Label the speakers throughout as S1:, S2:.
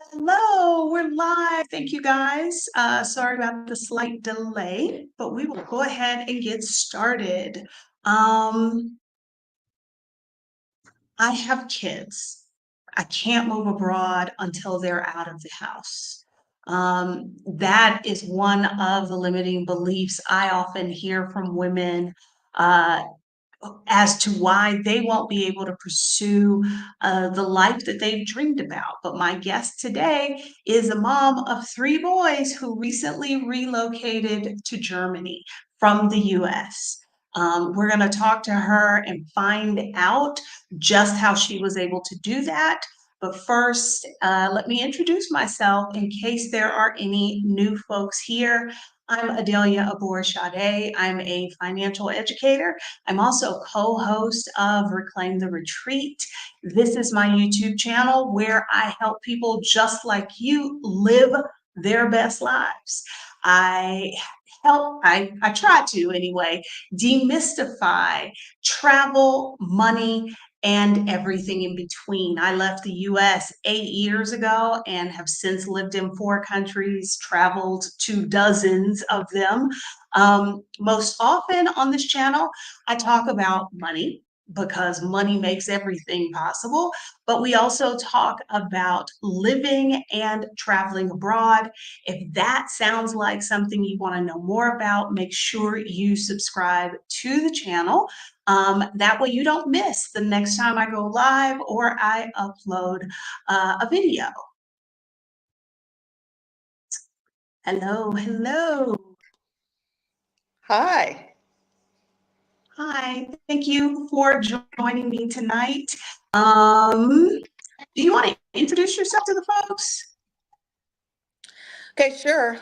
S1: Hello, we're live. Thank you guys. Sorry about the slight delay, but we will go ahead and get started. Um, I have kids. I can't move abroad until they're out of the house. That is one of the limiting beliefs I often hear from women. Uh, as to why they won't be able to pursue the life that they've dreamed about. But my guest today is a mom of three boys who recently relocated to Germany from the US. We're going to talk to her and find out just how she was able to do that. But first, let me introduce myself in case there are any new folks here. I'm Adelia Abor-Shade. I'm a financial educator. I'm also co-host of Reclaim the Retreat. This is my YouTube channel where I help people just like you live their best lives. I I try to anyway, demystify travel, money, and everything in between. I left the US 8 years ago and have since lived in 4 countries, traveled to dozens of them. Most often on this channel, I talk about money because money makes everything possible, but we also talk about living and traveling abroad. If that sounds like something you want to know more about, make sure you subscribe to the channel. That way you don't miss the next time I go live or I upload a video. Hello, hello.
S2: Hi.
S1: Hi, thank you for joining me tonight. Um, do you want to introduce yourself to the folks?
S2: Okay, sure.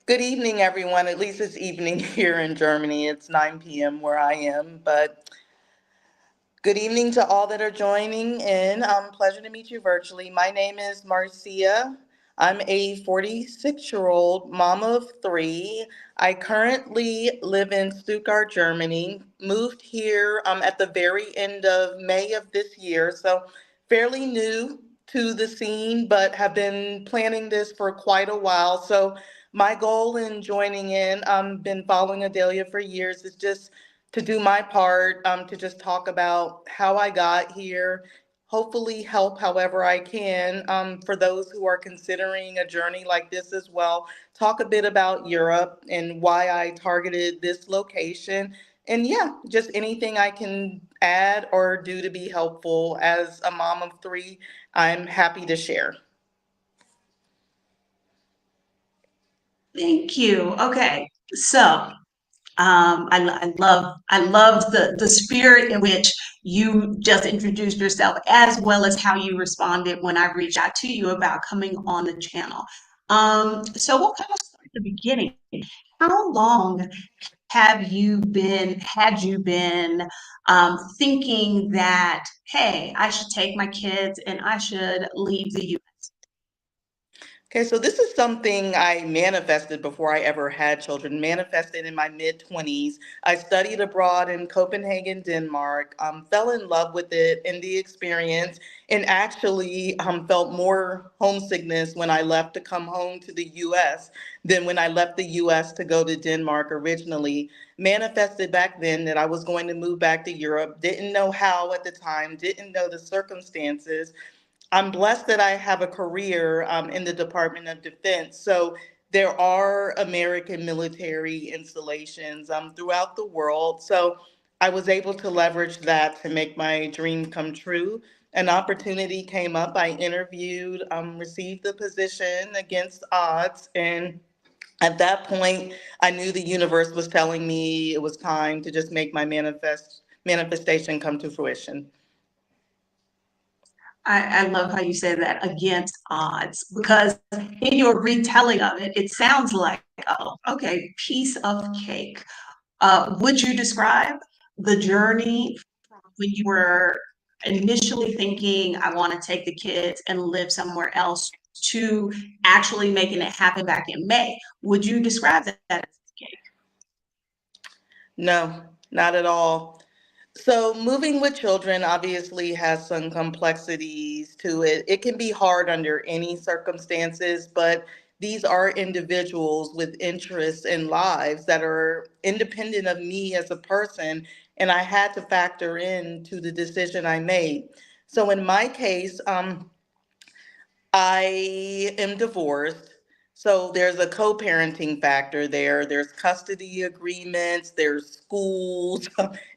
S2: Good evening, everyone. At least it's evening here in Germany. It's 9 p.m. where I am, but good evening to all that are joining in. Pleasure to meet you virtually. My name is Marcia. I'm a 46-year-old mom of three. I currently live in Stuttgart, Germany. Moved here at the very end of May of this year, so fairly new to the scene, but have been planning this for quite a while. So my goal in joining in, been following Adelia for years, is just to do my part, to just talk about how I got here, hopefully help however I can, for those who are considering a journey like this as well. Talk a bit about Europe and why I targeted this location. And yeah, just anything I can add or do to be helpful as a mom of three, I'm happy to share.
S1: Thank you. Okay, so I love the spirit in which you just introduced yourself, as well as how you responded when I reached out to you about coming on the channel. So we'll kind of start at the beginning. How long had you been thinking that, hey, I should take my kids and I should leave the US?
S2: Okay, so this is something I manifested before I ever had children, manifested in my mid 20s. I studied abroad in Copenhagen, Denmark, fell in love with it and the experience, and actually felt more homesickness when I left to come home to the US than when I left the US to go to Denmark originally. Manifested back then that I was going to move back to Europe, didn't know how at the time, didn't know the circumstances. I'm blessed that I have a career in the Department of Defense. So there are American military installations throughout the world. So I was able to leverage that to make my dream come true. An opportunity came up. I interviewed, received the position against odds. And at that point, I knew the universe was telling me it was time to just make my manifestation come to fruition.
S1: I love how you say that, against odds, because in your retelling of it, it sounds like, oh, okay, piece of cake. Would you describe the journey from when you were initially thinking, I want to take the kids and live somewhere else, to actually making it happen back in May? Would you describe that as cake?
S2: No, not at all. So, moving with children obviously has some complexities to it. It can be hard under any circumstances, but these are individuals with interests and lives that are independent of me as a person, and I had to factor into the decision I made. So, in my case, I am divorced. So there's a co-parenting factor there. There's custody agreements, there's schools,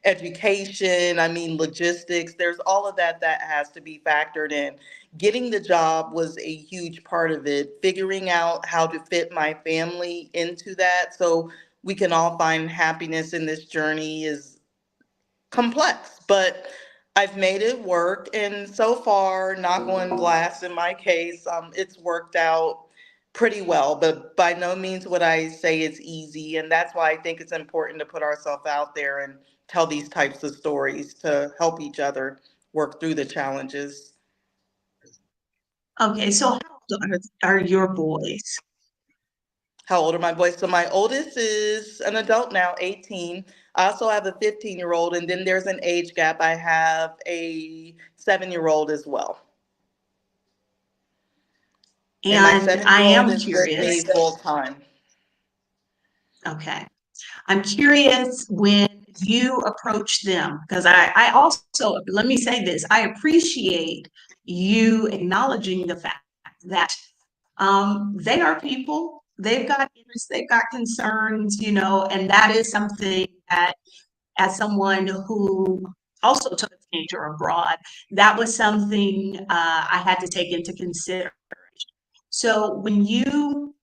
S2: education, I mean logistics. There's all of that that has to be factored in. Getting the job was a huge part of it. Figuring out how to fit my family into that so we can all find happiness in this journey is complex, but I've made it work. And so far, knock on glass in my case, it's worked out pretty well. But by no means would I say it's easy. And that's why I think it's important to put ourselves out there and tell these types of stories to help each other work through the challenges.
S1: Okay, so how old are your boys?
S2: How old are my boys? So my oldest is an adult now, 18. I also have a 15-year-old, and then there's an age gap. I have a 7-year-old as well. And my
S1: And I
S2: 7-year-old
S1: am
S2: is with me
S1: curious.
S2: full time.
S1: Okay. I'm curious when you approach them, because I also, let me say this, I appreciate you acknowledging the fact that they are people, they've got interests, they've got concerns, and that is something that, as someone who also took a teenager abroad, that was something I had to take into consideration. So when you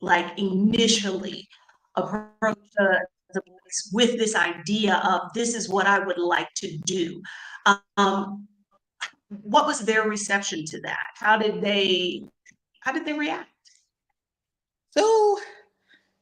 S1: like initially approach the boys with this idea of this is what I would like to do. Um, what was their reception to that? How did they react?
S2: So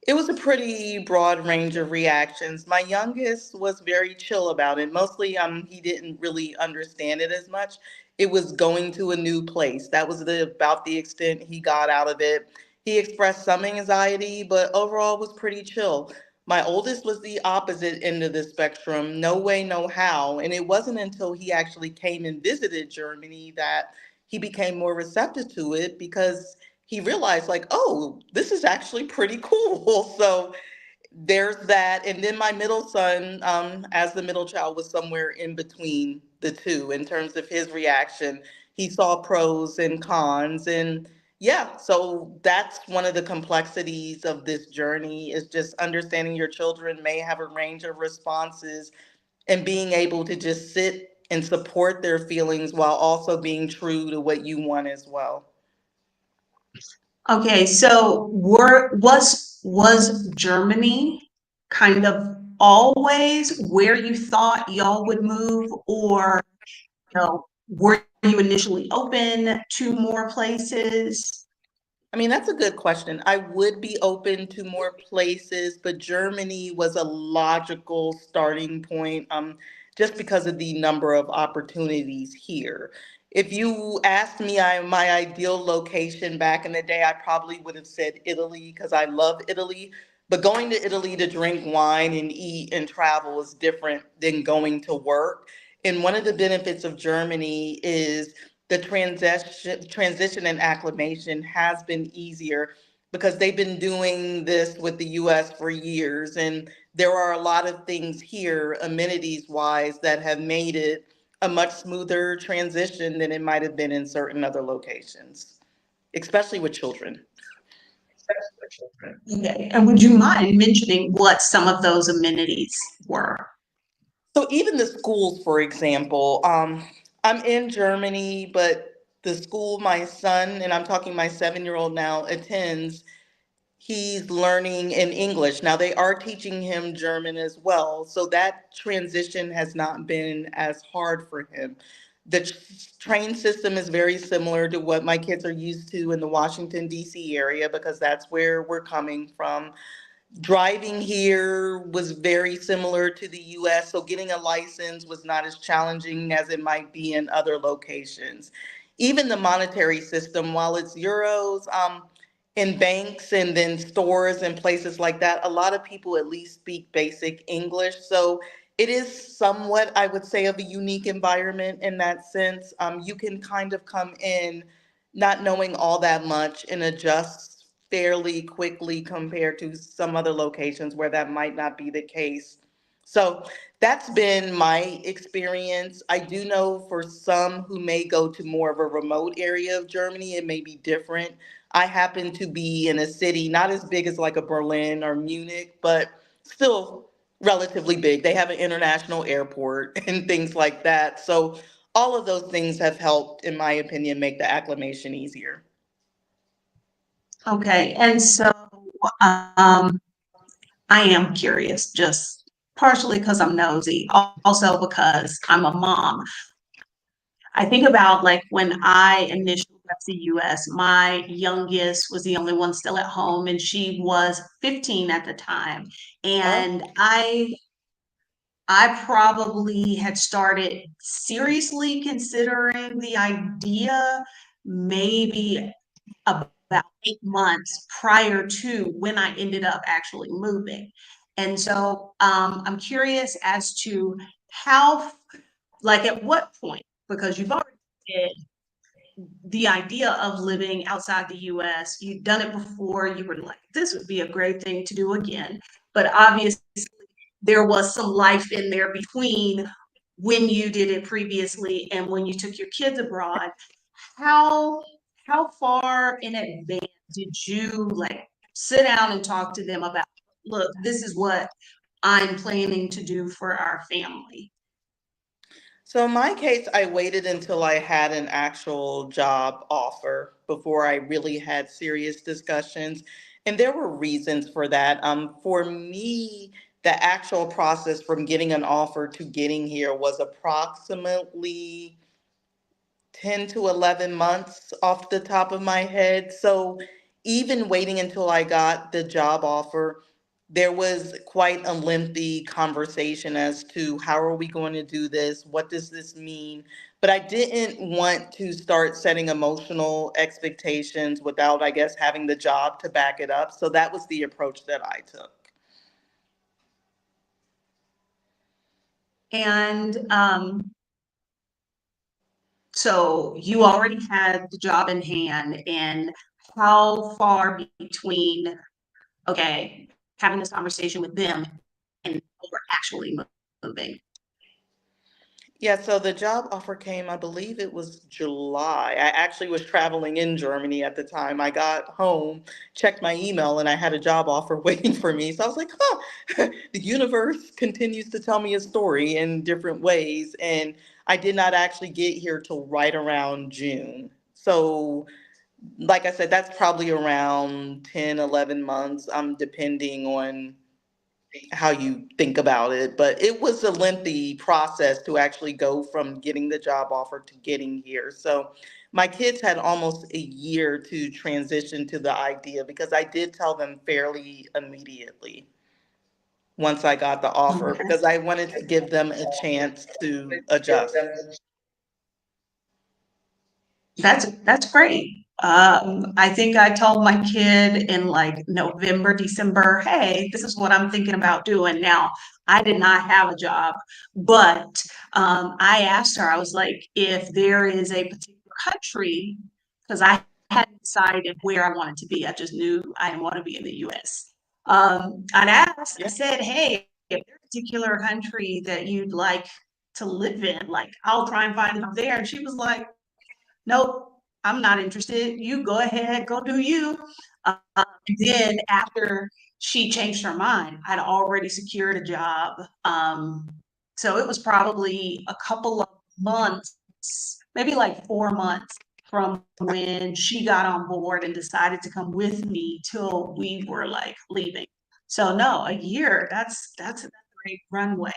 S2: it was a pretty broad range of reactions. My youngest was very chill about it. Mostly, he didn't really understand it as much. It was going to a new place. That was about the extent he got out of it. He expressed some anxiety, but overall was pretty chill. My oldest was the opposite end of the spectrum. No way, no how. And it wasn't until he actually came and visited Germany that he became more receptive to it because he realized like, oh, this is actually pretty cool. So there's that. And then my middle son, as the middle child, was somewhere in between the two in terms of his reaction. He saw pros and cons. And yeah, so that's one of the complexities of this journey is just understanding your children may have a range of responses and being able to just sit and support their feelings while also being true to what you want as well.
S1: Okay, so was Germany kind of always where you thought y'all would move, or were you initially open to more places?
S2: I mean, that's a good question. I would be open to more places, but Germany was a logical starting point, just because of the number of opportunities here. If you asked me my ideal location back in the day, I probably would have said Italy because I love Italy. But going to Italy to drink wine and eat and travel is different than going to work. And one of the benefits of Germany is the transition and acclimation has been easier because they've been doing this with the US for years. And there are a lot of things here, amenities wise, that have made it a much smoother transition than it might have been in certain other locations, especially with children.
S1: Okay, and would you mind mentioning what some of those amenities were?
S2: So even the schools, for example, I'm in Germany, but the school my son, and I'm talking my 7-year-old now, attends, he's learning in English. Now they are teaching him German as well. So that transition has not been as hard for him. The train system is very similar to what my kids are used to in the Washington, D.C. area because that's where we're coming from. Driving here was very similar to the US, so getting a license was not as challenging as it might be in other locations. Even the monetary system, while it's euros, in banks and then stores and places like that, a lot of people at least speak basic English. So It is somewhat, I would say, of a unique environment in that sense. You can kind of come in not knowing all that much and adjust fairly quickly compared to some other locations where that might not be the case. So that's been my experience. I do know for some who may go to more of a remote area of Germany, it may be different. I happen to be in a city not as big as like a Berlin or Munich, but still relatively big. They have an international airport and things like that. So all of those things have helped, in my opinion, make the acclimation easier.
S1: Okay, and so um, I am curious, just partially because I'm nosy, also because I'm a mom. I think about like when I initially left the US, my youngest was the only one still at home, and she was 15 at the time.
S2: Oh,
S1: And I probably had started seriously considering the idea maybe about 8 months prior to when I ended up actually moving. And so I'm curious as to how, like, at what point, because you've already said the idea of living outside the US, you've done it before, you were like, this would be a great thing to do again. But obviously, there was some life in there between when you did it previously and when you took your kids abroad. How how far in advance did you like sit down and talk to them about, look, this is what I'm planning to do for our family?
S2: so in my case, I waited until I had an actual job offer before I really had serious discussions. And there were reasons for that. For me, the actual process from getting an offer to getting here was approximately 10 to 11 months off the top of my head. So even waiting until I got the job offer, there was quite a lengthy conversation as to how are we going to do this? What does this mean? But I didn't want to start setting emotional expectations without, I guess, having the job to back it up. So that was the approach that I took.
S1: And so you already had the job in hand, and how far between, okay, having this conversation with them and we're actually moving?
S2: Yeah, so the job offer came, I believe it was July. I actually was traveling in Germany at the time. I got home, checked my email, and I had a job offer waiting for me. So I was like, huh, the universe continues to tell me a story in different ways. And I did not actually get here till right around June. So, like I said, that's probably around 10, 11 months, depending on how you think about it, but it was a lengthy process to actually go from getting the job offer to getting here. So my kids had almost a year to transition to the idea because I did tell them fairly immediately once I got the offer
S1: Okay.
S2: because I wanted to give them a chance to adjust.
S1: That's great. I think I told my kid in like November, December, hey, this is what I'm thinking about doing. Now, I did not have a job, but I asked her, I was like, if there is a particular country, because I hadn't decided where I wanted to be, I just knew I didn't want to be in the US. I'd asked, I
S2: Yeah.
S1: said, hey, if there's a particular country that you'd like to live in, like I'll try and find it there. And she was like, nope, I'm not interested. You go ahead, go do you. And then after she changed her mind, I'd already secured a job. So it was probably a couple of months, maybe like 4 months from when she got on board and decided to come with me till we were like leaving. So no, a year, that's a great runway.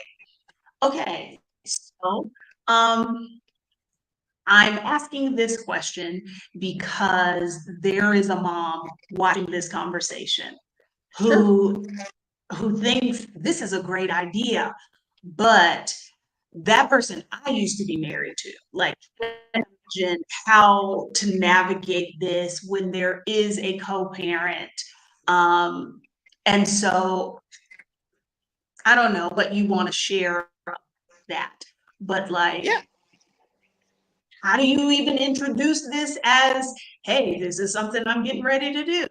S1: Okay, so I'm asking this question because there is a mom watching this conversation
S2: Sure.
S1: who thinks this is a great idea, but that person I used to be married to, like, imagine how to navigate this when there is a co-parent. Um, and so I don't know, but you want to share that. But like,
S2: Yeah.
S1: how do you even introduce this as, hey, this is something I'm getting ready to do?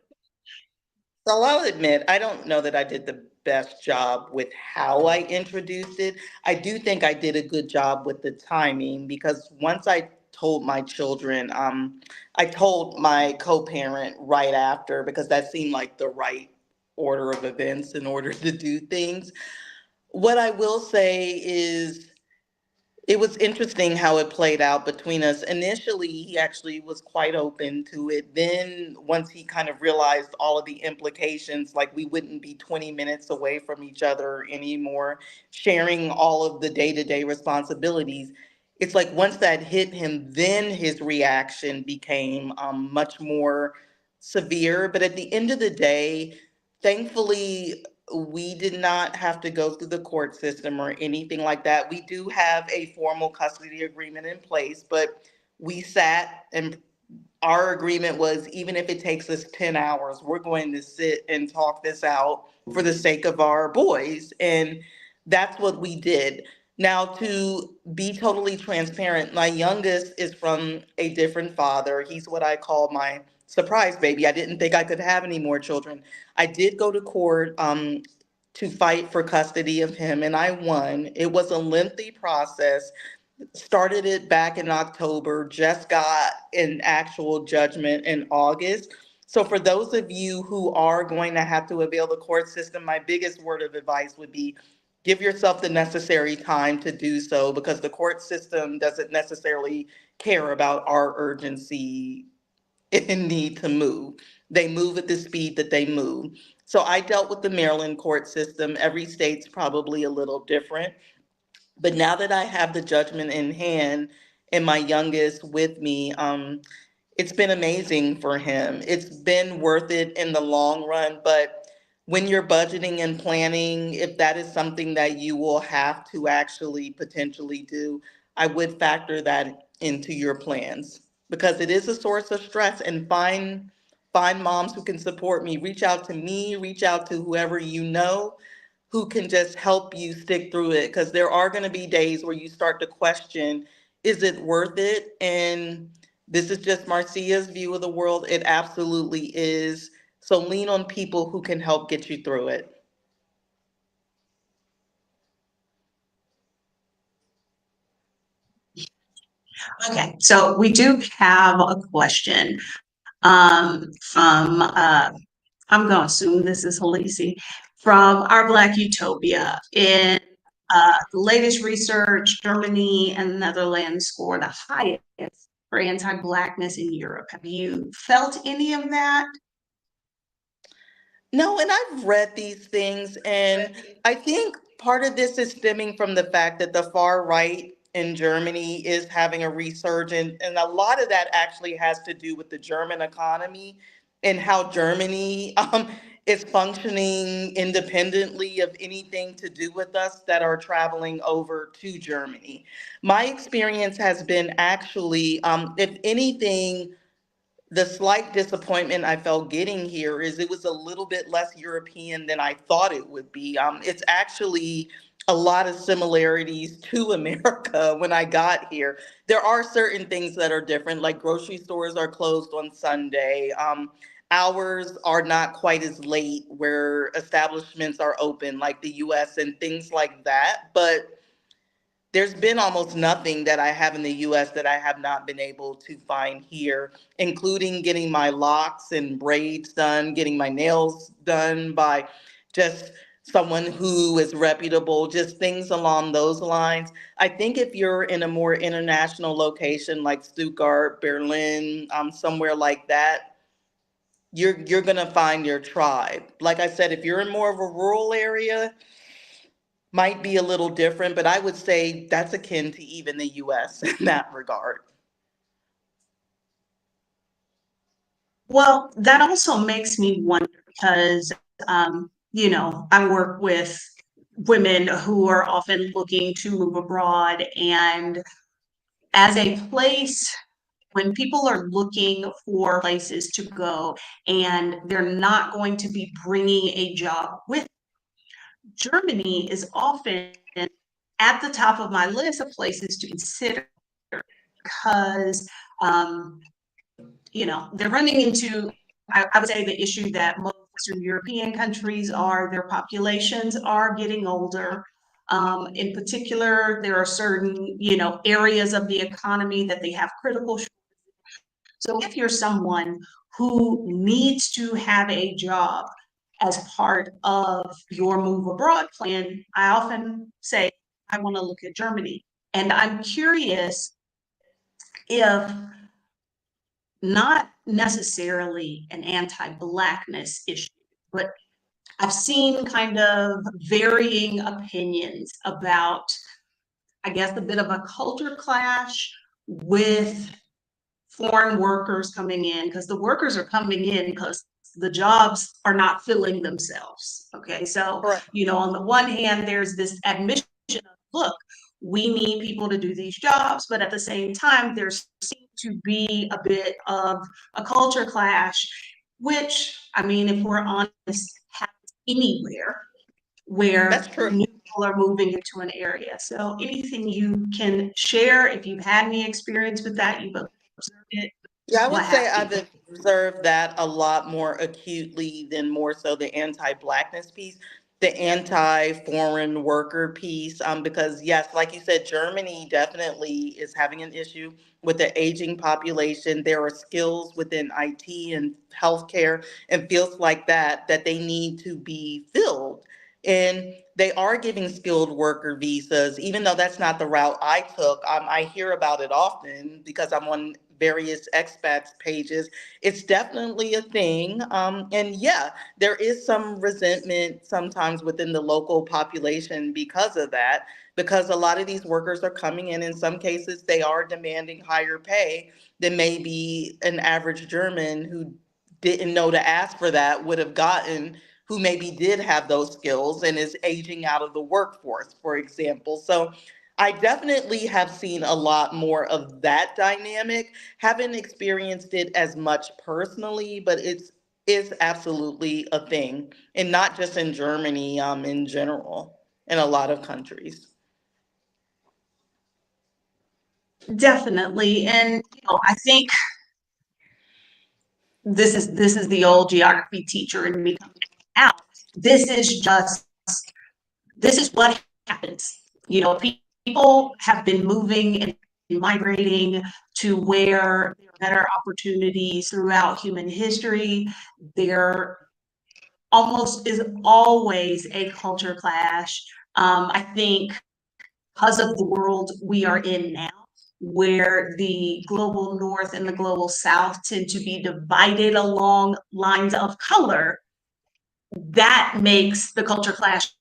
S2: So I'll admit, I don't know that I did the best job with how I introduced it. I do think I did a good job with the timing because once I told my children, I told my co-parent right after because that seemed like the right order of events in order to do things. What I will say is it was interesting how it played out between us. Initially, he actually was quite open to it. Then, once he kind of realized all of the implications, like we wouldn't be 20 minutes away from each other anymore, sharing all of the day to day responsibilities, it's like once that hit him, then his reaction became much more severe. But at the end of the day, thankfully, we did not have to go through the court system or anything like that. We do have a formal custody agreement in place, but we sat and our agreement was even if it takes us 10 hours, we're going to sit and talk this out for the sake of our boys. And that's what we did. Now, to be totally transparent, my youngest is from a different father. He's what I call my surprise baby. I didn't think I could have any more children. I did go to court to fight for custody of him, and I won. It was a lengthy process. Started it back in October, just got an actual judgment in August. So, for those of you who are going to have to avail the court system, my biggest word of advice would be give yourself the necessary time to do so because the court system doesn't necessarily care about our urgency and need to move. They move at the speed that they move. So, I dealt with the Maryland court system. Every state's probably a little different. But now that I have the judgment in hand and my youngest with me, it's been amazing for him. It's been worth it in the long run. But when you're budgeting and planning, if that is something that you will have to actually potentially do, I would factor that into your plans because it is a source of stress. And find moms who can support me. Reach out to me, reach out to whoever you know who can just help you stick through it because there are going to be days where you start to question, is it worth it? And this is just Marcia's view of the world. It absolutely is. So lean on people who can help get you through it.
S1: Okay, so we do have a question from I'm going to assume this is Halisi from Our Black Utopia. In the latest research, Germany and the Netherlands score the highest for anti-Blackness in Europe. Have you felt any of that?
S2: No, and I've read these things, and I think part of this is stemming from the fact that the far right in Germany is having a resurgence, and a lot of that actually has to do with the German economy and how Germany is functioning independently of anything to do with us that are traveling over to Germany. My experience has been actually, if anything, the slight disappointment I felt getting here is it was a little bit less European than I thought it would be. It's actually a lot of similarities to America when I got here. There are certain things that are different, like grocery stores are closed on Sunday. Hours are not quite as late where establishments are open, like the US, and things like that. But there's been almost nothing that I have in the US that I have not been able to find here, including getting my locks and braids done, getting my nails done by just someone who is reputable, just things along those lines. I think if you're in a more international location like Stuttgart, Berlin, somewhere like that, you're gonna find your tribe. Like I said, if you're in more of a rural area, might be a little different, but I would say that's akin to even the US in that regard.
S1: Well, that also makes me wonder because, I work with women who are often looking to move abroad. And as a place, when people are looking for places to go and they're not going to be bringing a job with, Germany is often at the top of my list of places to consider because, um, they're running into, I would say, the issue that most Western European countries are, their populations are getting older. In particular, there are certain, areas of the economy that they have critical. So if you're someone who needs to have a job as part of your move abroad plan, I often say, I want to look at Germany. And I'm curious if not necessarily an anti-Blackness issue, but I've seen kind of varying opinions about, I guess, a bit of a culture clash with foreign workers coming in, because the workers are coming in because the jobs are not filling themselves. Okay, so
S2: Correct.
S1: on the one hand, there's this admission of, look, we need people to do these jobs, but at the same time, there seems to be a bit of a culture clash, which, I mean, if we're honest, happens anywhere
S2: That's
S1: where
S2: true.
S1: new people are moving into an area. So anything you can share, if you've had any experience with that, you've observed it,
S2: Yeah, I would
S1: what
S2: say
S1: have
S2: I've
S1: you.
S2: observed that a lot more acutely than more so the anti-blackness piece, the anti-foreign worker piece. Because yes, like you said, Germany definitely is having an issue with the aging population. There are skills within IT and healthcare and fields like that that they need to be filled. And they are giving skilled worker visas, even though that's not the route I took. I hear about it often because I'm on various expats pages. It's definitely a thing. And yeah, there is some resentment sometimes within the local population because of that, because a lot of these workers are coming in some cases, they are demanding higher pay than maybe an average German who didn't know to ask for that would have gotten, who maybe did have those skills and is aging out of the workforce, for example. So I definitely have seen a lot more of that dynamic. Haven't experienced it as much personally, but it's is absolutely a thing, and not just in Germany, in general, in a lot of countries.
S1: Definitely. And I think this is the old geography teacher in me coming out. This is just this is what happens. People have been moving and migrating to where there are better opportunities throughout human history. There almost is always a culture clash. I think because of the world we are in now, where the global north and the global south tend to be divided along lines of color, that makes the culture clashes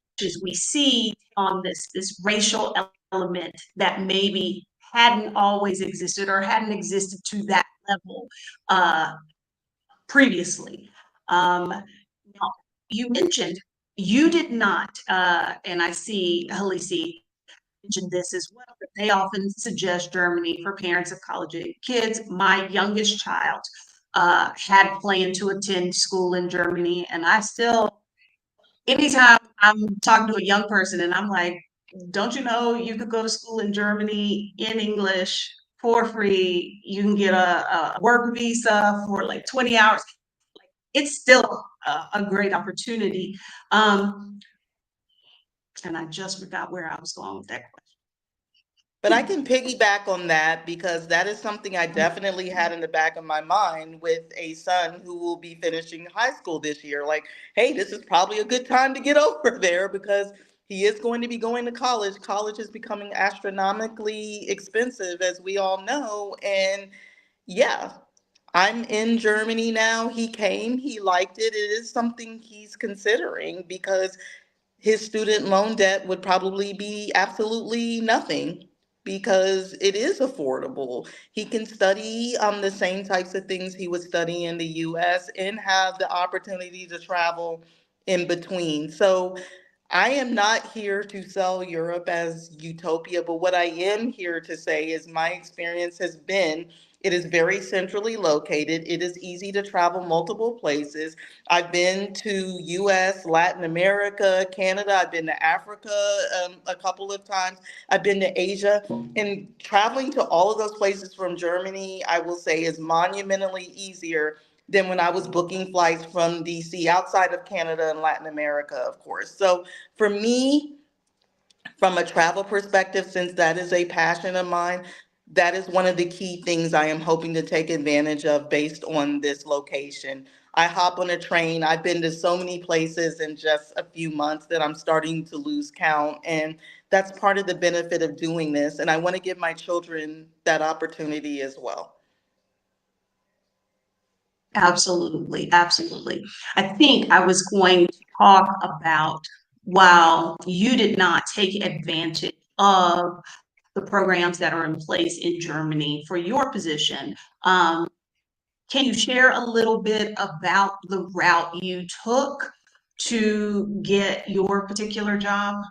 S1: we see on this racial element that maybe hadn't always existed or hadn't existed to that level uh, previously. Now, you mentioned you did not, and I see Halisi mentioned this as well, that they often suggest Germany for parents of college age kids. My youngest child had planned to attend school in Germany, and I still, anytime I'm talking to a young person and I'm like, don't you know you could go to school in Germany in English for free? You can get a work visa for like 20 hours. It's still a great opportunity. Um, and I just forgot where I was going with that
S2: But I can piggyback on that because that is something I definitely had in the back of my mind with a son who will be finishing high school this year. Like, hey, this is probably a good time to get over there because he is going to be going to college. College is becoming astronomically expensive, as we all know. And yeah, I'm in Germany now. He came, he liked it. It is something he's considering because his student loan debt would probably be absolutely nothing because it is affordable. He can study the same types of things he would study in the US and have the opportunity to travel in between. So I am not here to sell Europe as utopia, but what I am here to say is my experience has been It is very centrally located. It is easy to travel multiple places. I've been to US, Latin America, Canada. I've been to Africa a couple of times. I've been to Asia. And traveling to all of those places from Germany, I will say, is monumentally easier than when I was booking flights from DC, outside of Canada and Latin America, of course. So for me, from a travel perspective, since that is a passion of mine, that is one of the key things I am hoping to take advantage of based on this location. I hop on a train. I've been to so many places in just a few months that I'm starting to lose count. And that's part of the benefit of doing this. And I want to give my children that opportunity as well.
S1: Absolutely, absolutely. I think I was going to talk about, while you did not take advantage of the programs that are in place in Germany for your position, can you share a little bit about the route you took to get your particular job?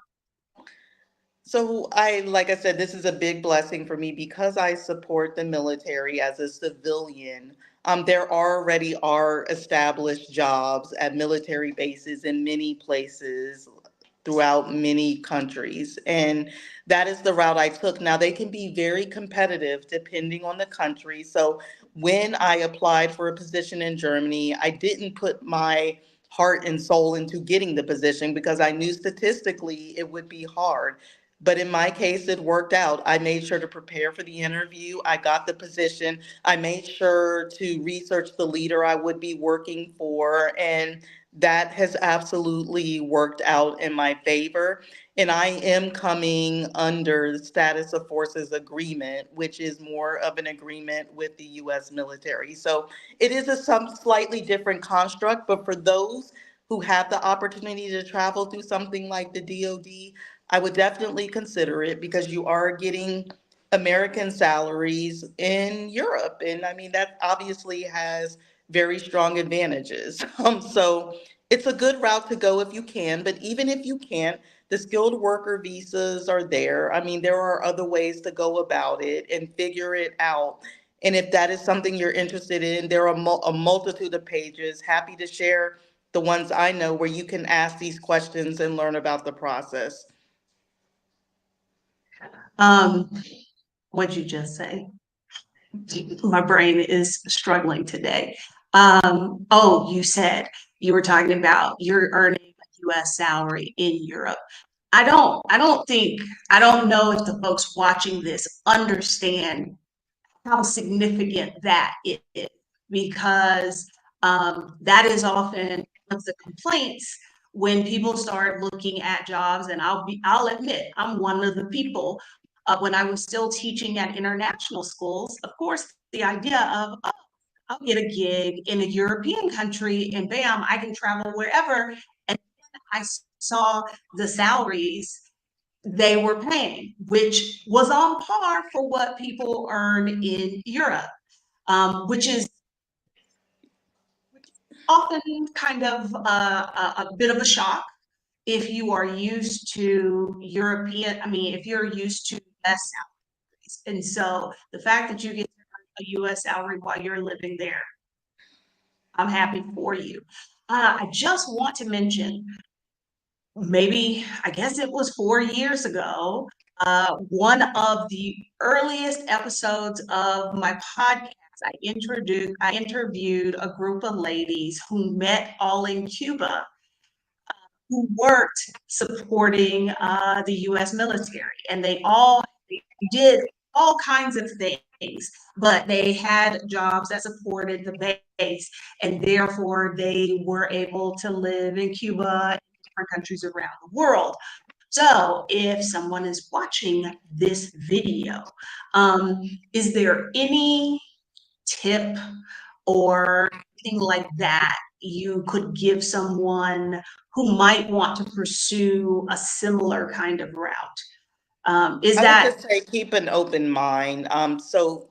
S2: So like I said, this is a big blessing for me because I support the military as a civilian. There already are established jobs at military bases in many places throughout many countries. And that is the route I took. Now, they can be very competitive depending on the country. So when I applied for a position in Germany, I didn't put my heart and soul into getting the position because I knew statistically it would be hard. But in my case, it worked out. I made sure to prepare for the interview. I got the position. I made sure to research the leader I would be working for. And that has absolutely worked out in my favor. And I am coming under the status of forces agreement, which is more of an agreement with the US military. So it is a some slightly different construct, but for those who have the opportunity to travel through something like the DoD, I would definitely consider it because you are getting American salaries in Europe. And I mean, that obviously has very strong advantages. So it's a good route to go if you can, but even if you can't, the skilled worker visas are there. I mean, there are other ways to go about it and figure it out. And if that is something you're interested in, there are a multitude of pages. Happy to share the ones I know where you can ask these questions and learn about the process.
S1: Um, what'd you just say? My brain is struggling today. Oh, you said you were talking about you're earning a US salary in Europe. I don't know if the folks watching this understand how significant that is, because that is often one of the complaints when people start looking at jobs. And I'll admit, I'm one of the people. When I was still teaching at international schools, of course, the idea of, oh, I'll get a gig in a European country and bam, I can travel wherever. And I saw the salaries they were paying, which was on par for what people earn in Europe, which is often kind of a bit of a shock if you are used to European, I mean, if you're used to US salaries. And so the fact that you get a US salary while you're living there, I'm happy for you. I just want to mention, maybe, I guess it was 4 years ago, one of the earliest episodes of my podcast, I interviewed a group of ladies who met all in Cuba, who worked supporting the US military. And they did all kinds of things, but they had jobs that supported the base. And therefore, they were able to live in Cuba and different countries around the world. So, if someone is watching this video, is there any tip or anything like that you could give someone who might want to pursue a similar kind of route? Is
S2: I would
S1: that
S2: just say keep an open mind. So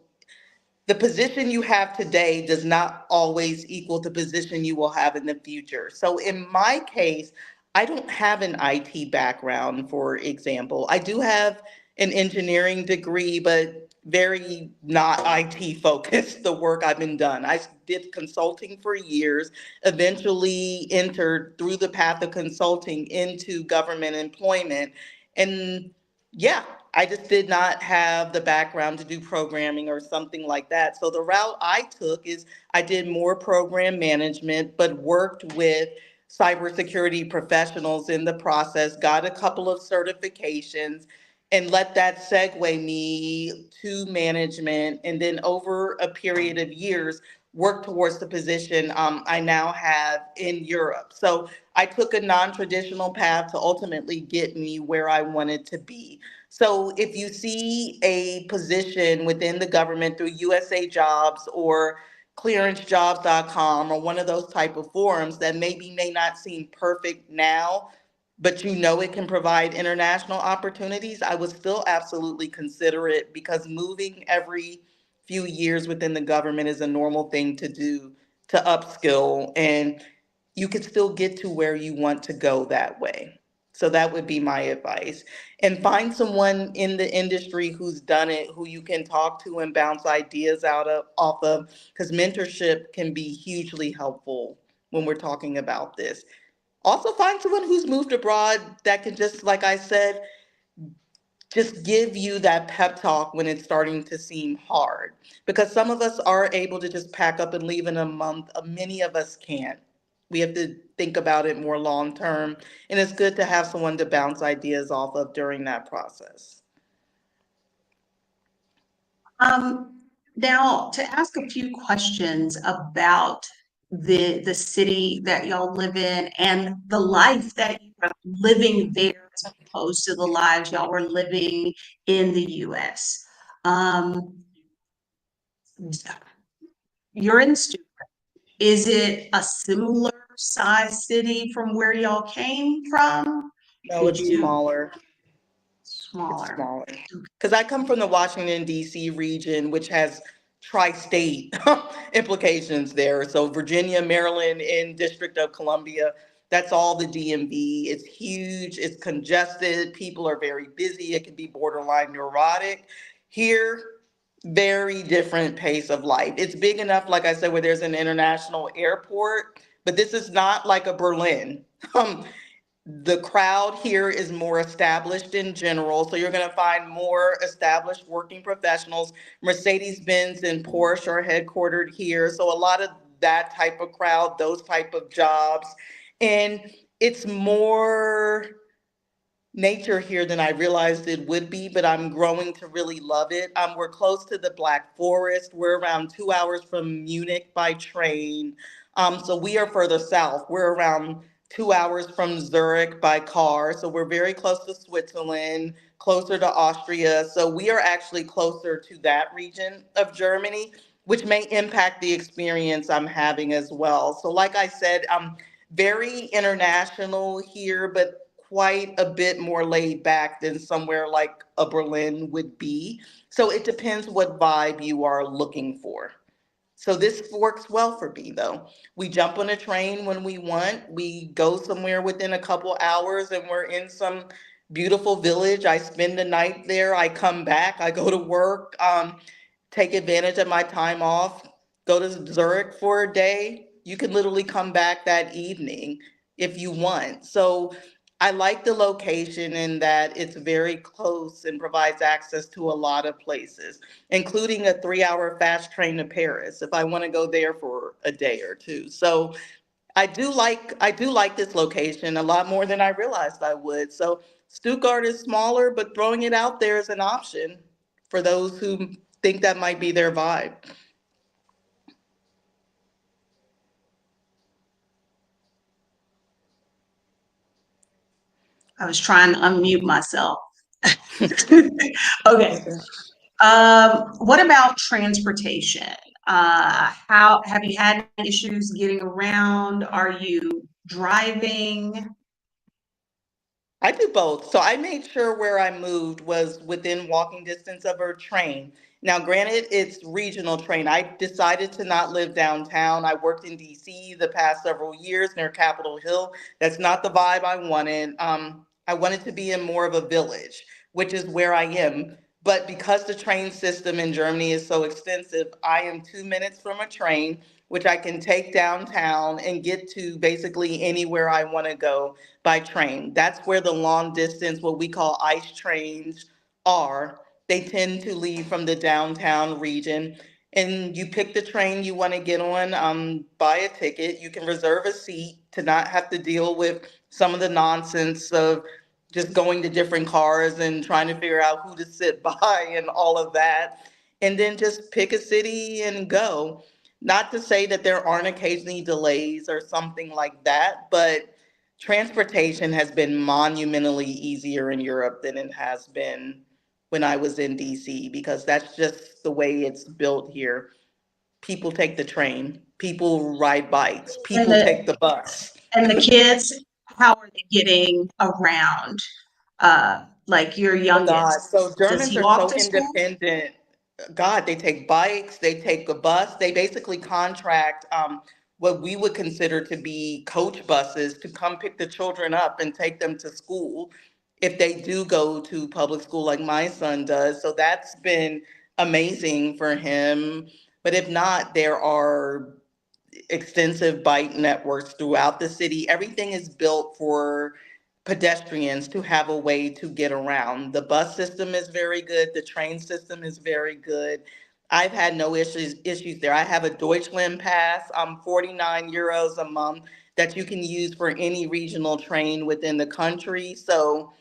S2: the position you have today does not always equal the position you will have in the future. So in my case, I don't have an IT background, for example. I do have an engineering degree, but very not IT focused, the work I've been done. I did consulting for years, eventually entered through the path of consulting into government employment. And yeah, I just did not have the background to do programming or something like that. So the route I took is I did more program management, but worked with cybersecurity professionals in the process, got a couple of certifications, and let that segue me to management. And then over a period of years, work towards the position I now have in Europe. So I took a non traditional path to ultimately get me where I wanted to be. So if you see a position within the government through USA Jobs or clearancejobs.com or one of those type of forums that maybe may not seem perfect now, but you know it can provide international opportunities, I would still absolutely consider it, because moving every few years within the government is a normal thing to do to upskill, and you can still get to where you want to go that way. So that would be my advice. And find someone in the industry who's done it, who you can talk to and bounce ideas out of off of, because mentorship can be hugely helpful when we're talking about this. Also find someone who's moved abroad that can just, like I said, just give you that pep talk when it's starting to seem hard. Because some of us are able to just pack up and leave in a month. Many of us can't. We have to think about it more long term. And it's good to have someone to bounce ideas off of during that process.
S1: Now to ask a few questions about the city that y'all live in and the life that you are living there as opposed to the lives y'all were living in the US. Um, you're in Stu. Is it a similar size city from where y'all came from?
S2: No,
S1: Did
S2: it's
S1: you
S2: smaller. It's
S1: smaller?
S2: smaller. Because I come from the Washington, D.C. region, which has tri state implications there. So, Virginia, Maryland, and District of Columbia, that's all the DMV. It's huge, it's congested, people are very busy, it can be borderline neurotic. Here, very different pace of life. It's big enough, like I said, where there's an international airport, but this is not like a Berlin. Um, the crowd here is more established in general, so you're going to find more established working professionals. Mercedes-Benz and Porsche are headquartered here, so a lot of that type of crowd, those type of jobs. And it's more nature here than I realized it would be, but I'm growing to really love it. We're close to the Black Forest. We're around 2 hours from Munich by train. So we are further south. We're around 2 hours from Zurich by car. So we're very close to Switzerland, closer to Austria. So we are actually closer to that region of Germany, which may impact the experience I'm having as well. So, like I said, I'm very international here, but quite a bit more laid back than somewhere like a Berlin would be. So it depends what vibe you are looking for. So this works well for me though. We jump on a train when we want. We go somewhere within a couple hours and we're in some beautiful village. I spend the night there. I come back. I go to work. Take advantage of my time off. Go to Zurich for a day. You can literally come back that evening if you want. So I like the location in that it's very close and provides access to a lot of places, including a 3 hour fast train to Paris if I want to go there for a day or two. So I do like this location a lot more than I realized I would. So Stuttgart is smaller, but throwing it out there is an option for those who think that might be their vibe.
S1: I was trying to unmute myself. Okay.
S2: Okay.
S1: What about transportation? How have you had any issues getting around? Are you driving?
S2: I do both. So I made sure where I moved was within walking distance of a train. Now, granted, it's regional train. I decided to not live downtown. I worked in DC the past several years near Capitol Hill. That's not the vibe I wanted. I wanted to be in more of a village, which is where I am. But because the train system in Germany is so extensive, I am 2 minutes from a train, which I can take downtown and get to basically anywhere I want to go by train. That's where the long distance, what we call ICE trains, are. They tend to leave from the downtown region. And you pick the train you want to get on, buy a ticket. You can reserve a seat to not have to deal with some of the nonsense of just going to different cars and trying to figure out who to sit by and all of that. And then just pick a city and go. Not to say that there aren't occasionally delays or something like that, but transportation has been monumentally easier in Europe than it has been when I was in DC, because that's just the way it's built here. People take the train, people ride bikes,
S1: And
S2: people
S1: the
S2: take the bus.
S1: and the kids, how are they getting around? Like your
S2: Oh God. So
S1: youngest, does
S2: Germans
S1: he
S2: are
S1: walk
S2: so
S1: to school?
S2: independent. God, they take bikes, they take a bus, they basically contract what we would consider to be coach buses to come pick the children up and take them to school if they do go to public school like my son does. So that's been amazing for him. But if not, there are extensive bike networks throughout the city. Everything is built for pedestrians to have a way to get around. The bus system is very good, the train system is very good. I've had no issues there. I have a Deutschland pass, 49 euros a month that you can use for any regional train within the country. So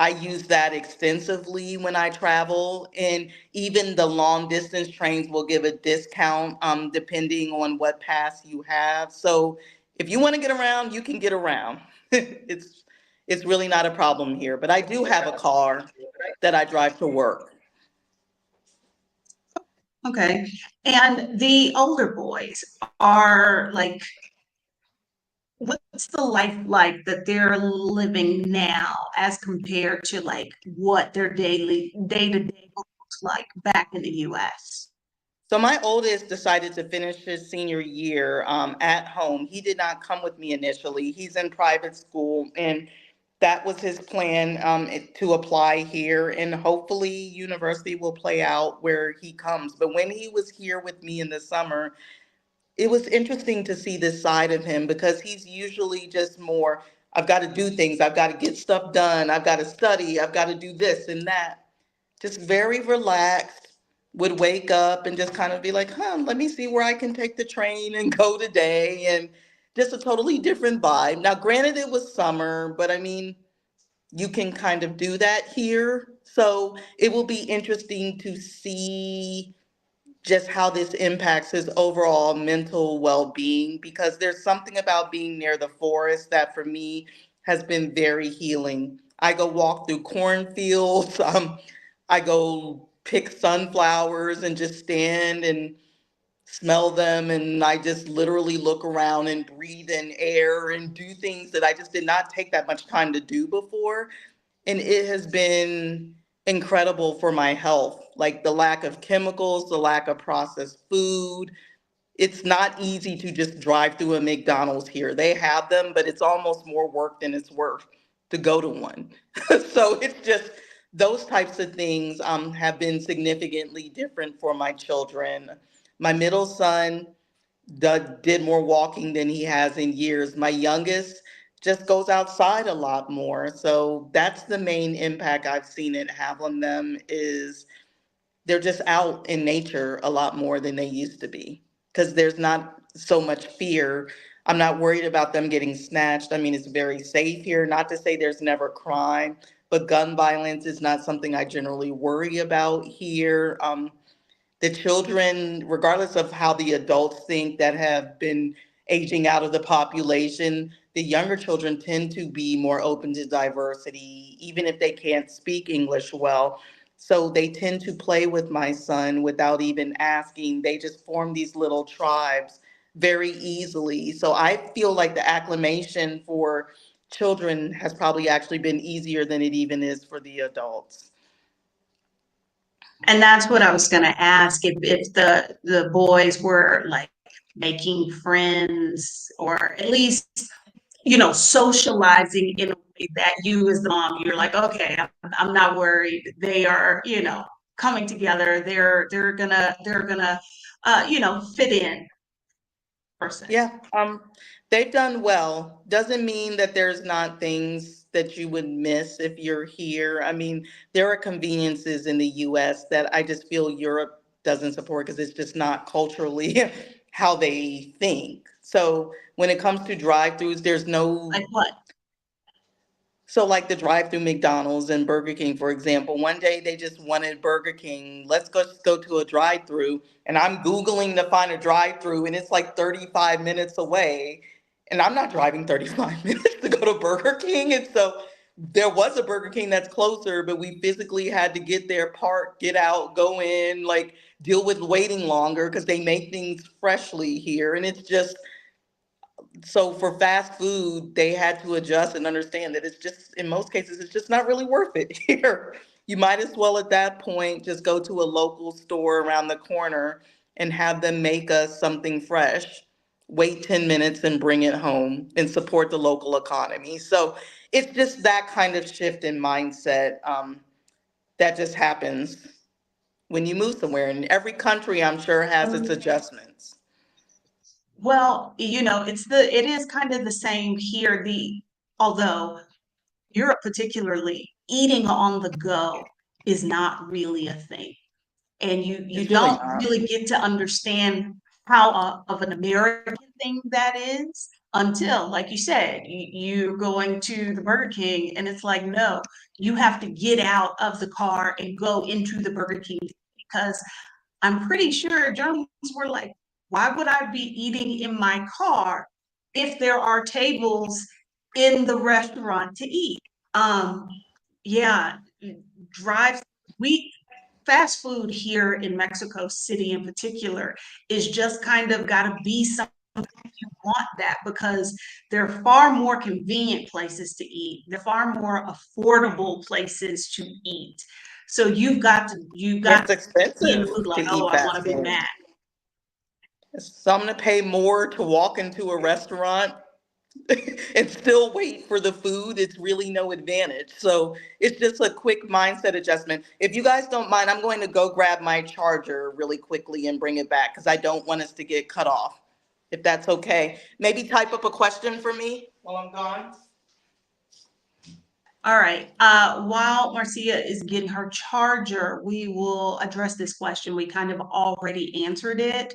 S2: I use that extensively when I travel, and even the long distance trains will give a discount depending on what pass you have. So if you want to get around, you can get around. It's really not a problem here. But I do have a car that I drive to work.
S1: Okay. And the older boys are like, what's the life like that they're living now as compared to like what their daily day-to-day looks like back in the US?
S2: So my oldest decided to finish his senior year at home. He did not come with me initially. He's in private school, and that was his plan to apply here. And hopefully, university will play out where he comes. But when he was here with me in the summer, it was interesting to see this side of him because he's usually just more, I've got to do things, I've got to get stuff done, I've got to study, I've got to do this and that, just very relaxed, would wake up and just kind of be like, let me see where I can take the train and go today. And just a totally different vibe. Now, granted, it was summer, but I mean, you can kind of do that here. So it will be interesting to see just how this impacts his overall mental well-being, because there's something about being near the forest that for me has been very healing. I go walk through cornfields, I go pick sunflowers and just stand and smell them, and I just literally look around and breathe in air and do things that I just did not take that much time to do before. And it has been incredible for my health. Like the lack of chemicals, the lack of processed food. It's not easy to just drive through a McDonald's here. They have them, but it's almost more work than it's worth to go to one. So it's just those types of things have been significantly different for my children. My middle son did more walking than he has in years. My youngest just goes outside a lot more. So that's the main impact I've seen it have on them is they're just out in nature a lot more than they used to be because there's not so much fear. I'm not worried about them getting snatched. I mean, it's very safe here. Not to say there's never crime, but gun violence is not something I generally worry about here. The children, regardless of how the adults think that have been aging out of the population, the younger children tend to be more open to diversity, even if they can't speak English well. So they tend to play with my son without even asking. They just form these little tribes very easily. So I feel like the acclimation for children has probably actually been easier than it even is for the adults.
S1: And that's what I was gonna ask, if the boys were like making friends or at least, socializing in a way that you as the mom, you're like, okay, I'm not worried. They are, coming together. They're gonna fit in person.
S2: Yeah, they've done well. Doesn't mean that there's not things that you would miss if you're here. I mean, there are conveniences in the US that I just feel Europe doesn't support because it's just not culturally how they think. So when it comes to drive-throughs, there's no.
S1: Like what?
S2: So, like the drive-through McDonald's and Burger King, for example, one day they just wanted Burger King. Let's go to a drive-through, and I'm Googling to find a drive-through, and it's like 35 minutes away, and I'm not driving 35 minutes to go to Burger King. And so there was a Burger King that's closer, but we physically had to get there, park, get out, go in, like deal with waiting longer because they make things freshly here, and it's just so for fast food, they had to adjust and understand that it's just, in most cases, it's just not really worth it here. You might as well at that point just go to a local store around the corner and have them make us something fresh, wait 10 minutes and bring it home and support the local economy. So it's just that kind of shift in mindset that just happens when you move somewhere. And every country, I'm sure, has its adjustments.
S1: Well, it is kind of the same here. Although Europe particularly, eating on the go is not really a thing. And you
S2: It's really
S1: don't
S2: not.
S1: really get to understand how of an American thing that is until, like you said, you're going to the Burger King and it's like, no, you have to get out of the car and go into the Burger King because I'm pretty sure Germans were like, why would I be eating in my car if there are tables in the restaurant to eat? Um, yeah, drive we fast food here in Mexico City in particular is just kind of got to be something you want that because they're far more convenient places to eat. They're far more affordable places to eat. So you got
S2: It's
S1: to be in the
S2: expensive
S1: mood
S2: to
S1: like, oh,
S2: eat
S1: I want a
S2: fast
S1: Big
S2: food.
S1: Mac.
S2: Some to pay more to walk into a restaurant and still wait for the food. It's really no advantage. So it's just a quick mindset adjustment. If you guys don't mind, I'm going to go grab my charger really quickly and bring it back because I don't want us to get cut off. If that's okay. Maybe type up a question for me while I'm gone.
S1: All right. While Marcia is getting her charger, we will address this question. We kind of already answered it.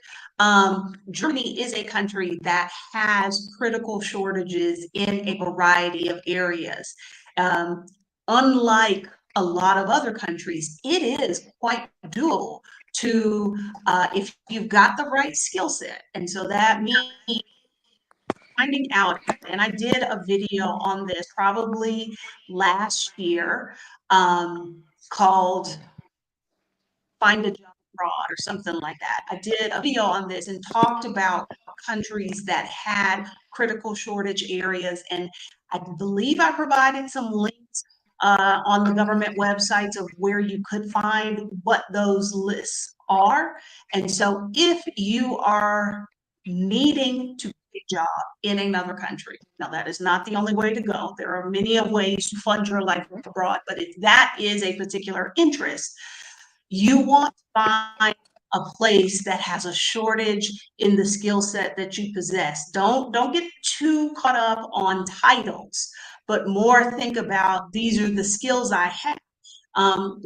S1: Germany is a country that has critical shortages in a variety of areas. Um, Unlike a lot of other countries, it is quite doable to, if you've got the right skill set. And so that means finding out, and I did a video on this probably last year, called Find a Job Abroad or something like that. I did a video on this and talked about countries that had critical shortage areas, and I believe I provided some links on the government websites of where you could find what those lists are. And so if you are needing to get a job in another country, now that is not the only way to go. There are many of ways to fund your life abroad, but if that is a particular interest, you want to find a place that has a shortage in the skill set that you possess. Don't get too caught up on titles, but more think about these are the skills I have.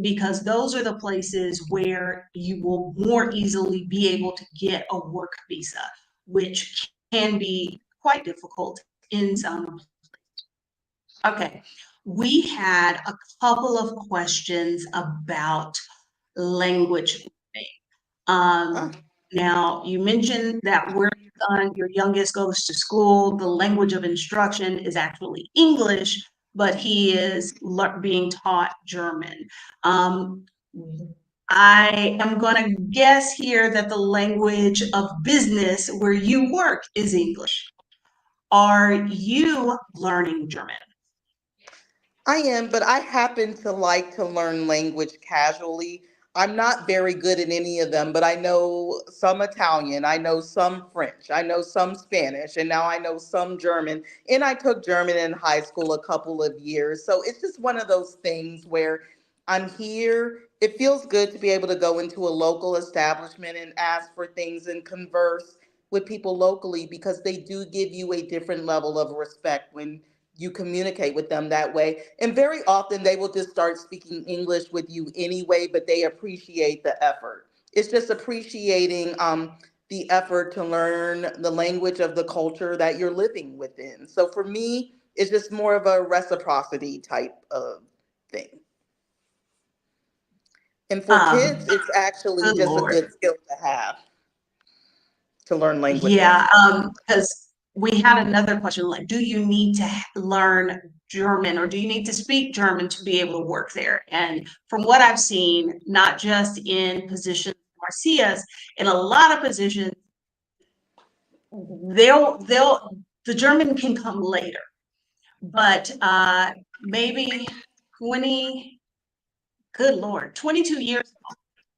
S1: Because those are the places where you will more easily be able to get a work visa, which can be quite difficult in some. Okay, we had a couple of questions about language learning.
S2: Huh?
S1: Now, you mentioned that where your youngest goes to school, the language of instruction is actually English, but he is being taught German. Um, I am going to guess here that the language of business where you work is English. Are you learning German?
S2: I am, but I happen to like to learn language casually. I'm not very good at any of them, but I know some Italian, I know some French, I know some Spanish, and now I know some German. And I took German in high school a couple of years. So it's just one of those things where I'm here. It feels good to be able to go into a local establishment and ask for things and converse with people locally because they do give you a different level of respect when you communicate with them that way. And very often they will just start speaking English with you anyway, but they appreciate the effort. It's just appreciating the effort to learn the language of the culture that you're living within. So for me, it's just more of a reciprocity type of thing. And for
S1: Um,
S2: kids, it's actually
S1: Good
S2: just a
S1: Lord.
S2: good skill to have to learn
S1: Yeah,
S2: languages.
S1: because we had another question, like, do you need to learn German or do you need to speak German to be able to work there? And from what I've seen, not just in positions Marcia's, in a lot of positions, they'll the German can come later, but maybe 20, good Lord, 22 years,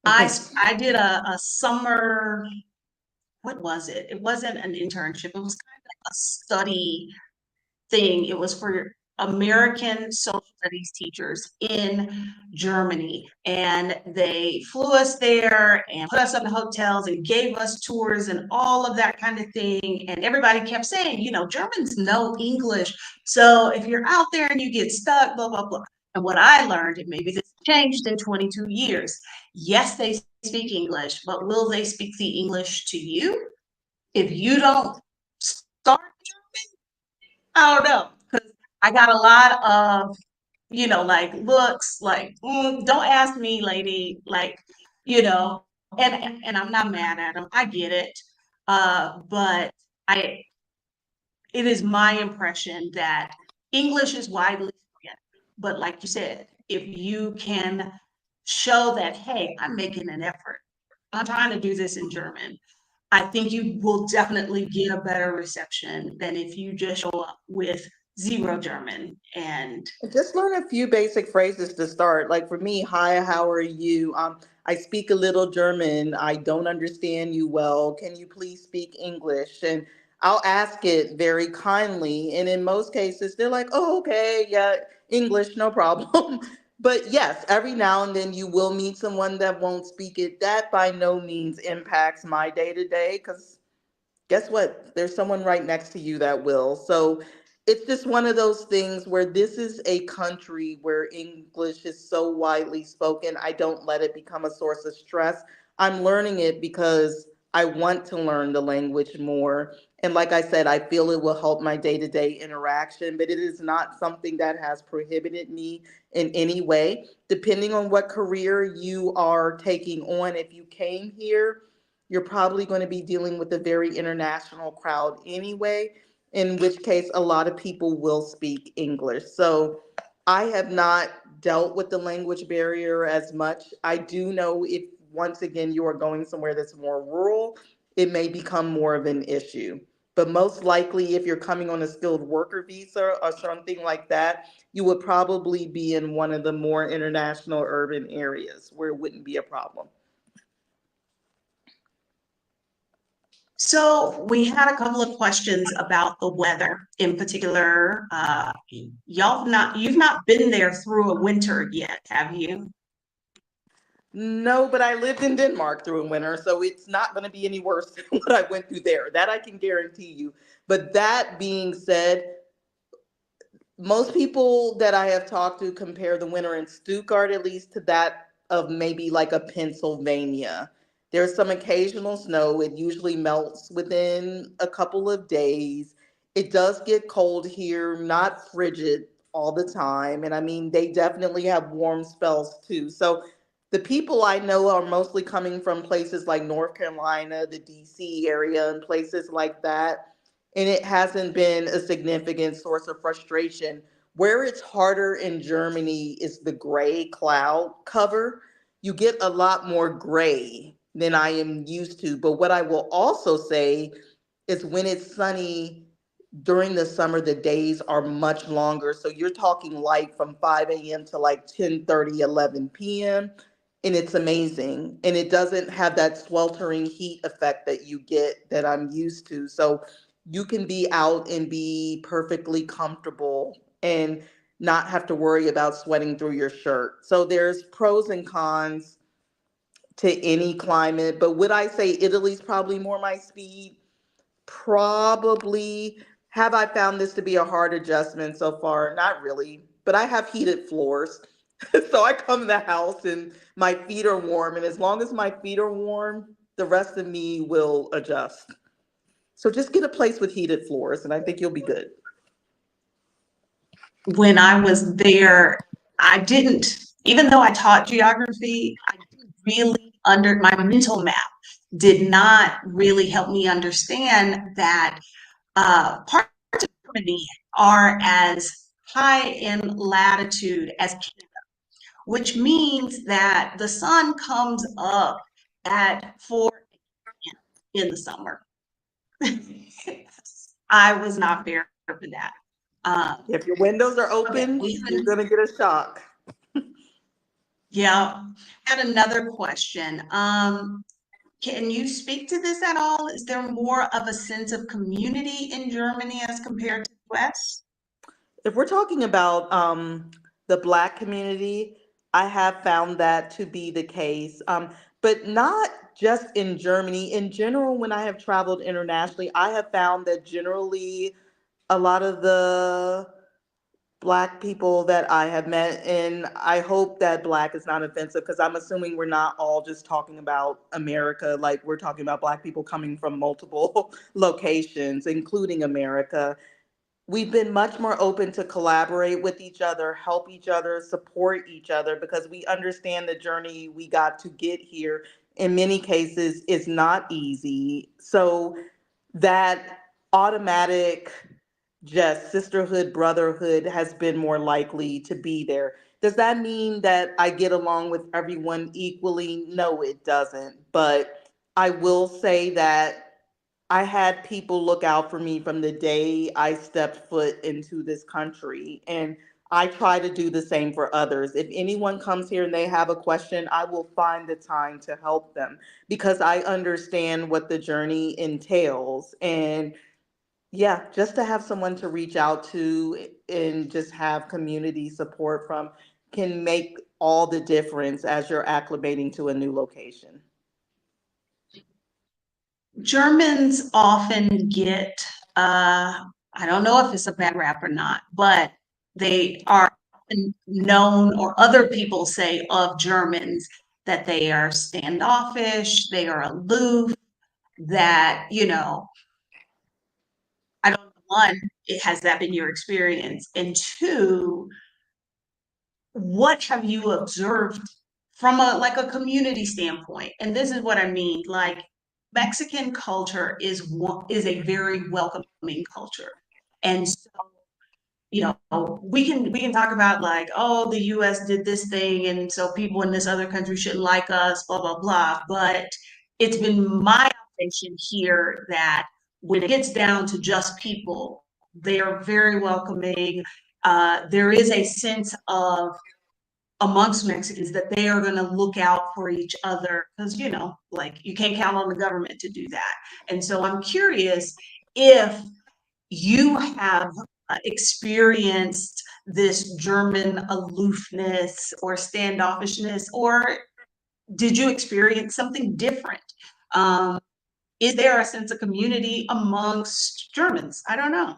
S1: I did a summer, what was it? It wasn't an internship. It was kind of a study thing. It was for American social studies teachers in Germany. And they flew us there and put us up in hotels and gave us tours and all of that kind of thing. And everybody kept saying, Germans know English. So if you're out there and you get stuck, blah, blah, blah. And what I learned, and maybe this changed in 22 years, yes, they speak English, but will they speak the English to you? If you don't start, I don't know. Because I got a lot of, like looks like, don't ask me, lady. Like, and I'm not mad at them. I get it. But I, it is my impression that English is widely spoken. But like you said, if you can show that, hey, I'm making an effort, I'm trying to do this in German, I think you will definitely get a better reception than if you just show up with zero German. And
S2: Just learn a few basic phrases to start. Like for me, hi, how are you? I speak a little German. I don't understand you well. Can you please speak English? And I'll ask it very kindly. And in most cases, they're like, oh, okay, yeah, English, no problem. But yes, every now and then you will meet someone that won't speak it. That by no means impacts my day to day because guess what? There's someone right next to you that will. So it's just one of those things where this is a country where English is so widely spoken. I don't let it become a source of stress. I'm learning it because I want to learn the language more. And like I said, I feel it will help my day to day interaction, but it is not something that has prohibited me in any way. Depending on what career you are taking on, if you came here, you're probably going to be dealing with a very international crowd anyway, in which case a lot of people will speak English. So I have not dealt with the language barrier as much. I do know if once again you are going somewhere that's more rural, it may become more of an issue. But most likely, if you're coming on a skilled worker visa or something like that, you would probably be in one of the more international urban areas where it wouldn't be a problem.
S1: so we had a couple of questions about the weather in particular. You've not been there through a winter yet, have you?
S2: No, but I lived in Denmark through a winter, so it's not going to be any worse than what I went through there. That I can guarantee you. But that being said, most people that I have talked to compare the winter in Stuttgart at least to that of maybe like a Pennsylvania. There's some occasional snow. It usually melts within a couple of days. It does get cold here, not frigid all the time. And I mean, they definitely have warm spells too. So the people I know are mostly coming from places like North Carolina, the DC area, and places like that, and it hasn't been a significant source of frustration. Where it's harder in Germany is the gray cloud cover. You get a lot more gray than I am used to. But what I will also say is when it's sunny during the summer, the days are much longer. So you're talking light from 5 a.m. to like 10:30, 11 p.m. And it's amazing. And it doesn't have that sweltering heat effect that you get that I'm used to. So you can be out and be perfectly comfortable. And not have to worry about sweating through your shirt. So there's pros and cons to any climate. But would I say Italy's probably more my speed? Probably. Have I found this to be a hard adjustment so far? Not really. But I have heated floors. So I come in the house and my feet are warm. And as long as my feet are warm, the rest of me will adjust. So just get a place with heated floors and I think you'll be good.
S1: When I was there, I didn't, even though I taught geography, I didn't really under my mental map did not really help me understand that parts of Germany are as high in latitude as Canada, which means that the sun comes up at 4 in the summer. I was not prepared for that. Um,
S2: If your windows are
S1: okay,
S2: open,
S1: we
S2: you're
S1: haven't,
S2: going to get a shock.
S1: yeah. Had another question. Can you speak to this at all? Is there more of a sense of community in Germany as compared to the US?
S2: If we're talking about the Black community, I have found that to be the case, but not just in Germany. In general, when I have traveled internationally, I have found that generally a lot of the Black people that I have met, and I hope that Black is not offensive because I'm assuming we're not all just talking about America, like we're talking about Black people coming from multiple locations, including America. We've been much more open to collaborate with each other, help each other, support each other because we understand the journey we got to get here in many cases is not easy. So that automatic just sisterhood, brotherhood has been more likely to be there. Does that mean that I get along with everyone equally? No, it doesn't. But I will say that I had people look out for me from the day I stepped foot into this country. And I try to do the same for others. If anyone comes here and they have a question, I will find the time to help them because I understand what the journey entails. And yeah, just to have someone to reach out to and just have community support from can make all the difference as you're acclimating to a new location.
S1: Germans often get, I don't know if it's a bad rap or not, but they are often known, or other people say of Germans, that they are standoffish, they are aloof, that, I don't know, one, has that been your experience? And two, what have you observed from a like a community standpoint? And this is what I mean, like Mexican culture is a very welcoming culture. And so, we can talk about like, oh, the US did this thing, and so people in this other country shouldn't like us, blah, blah, blah. But it's been my observation here that when it gets down to just people, they are very welcoming. There is a sense of amongst Mexicans that they are going to look out for each other because, like you can't count on the government to do that. And so I'm curious if you have experienced this German aloofness or standoffishness, or did you experience something different? Um, is there a sense of community amongst Germans? I don't know.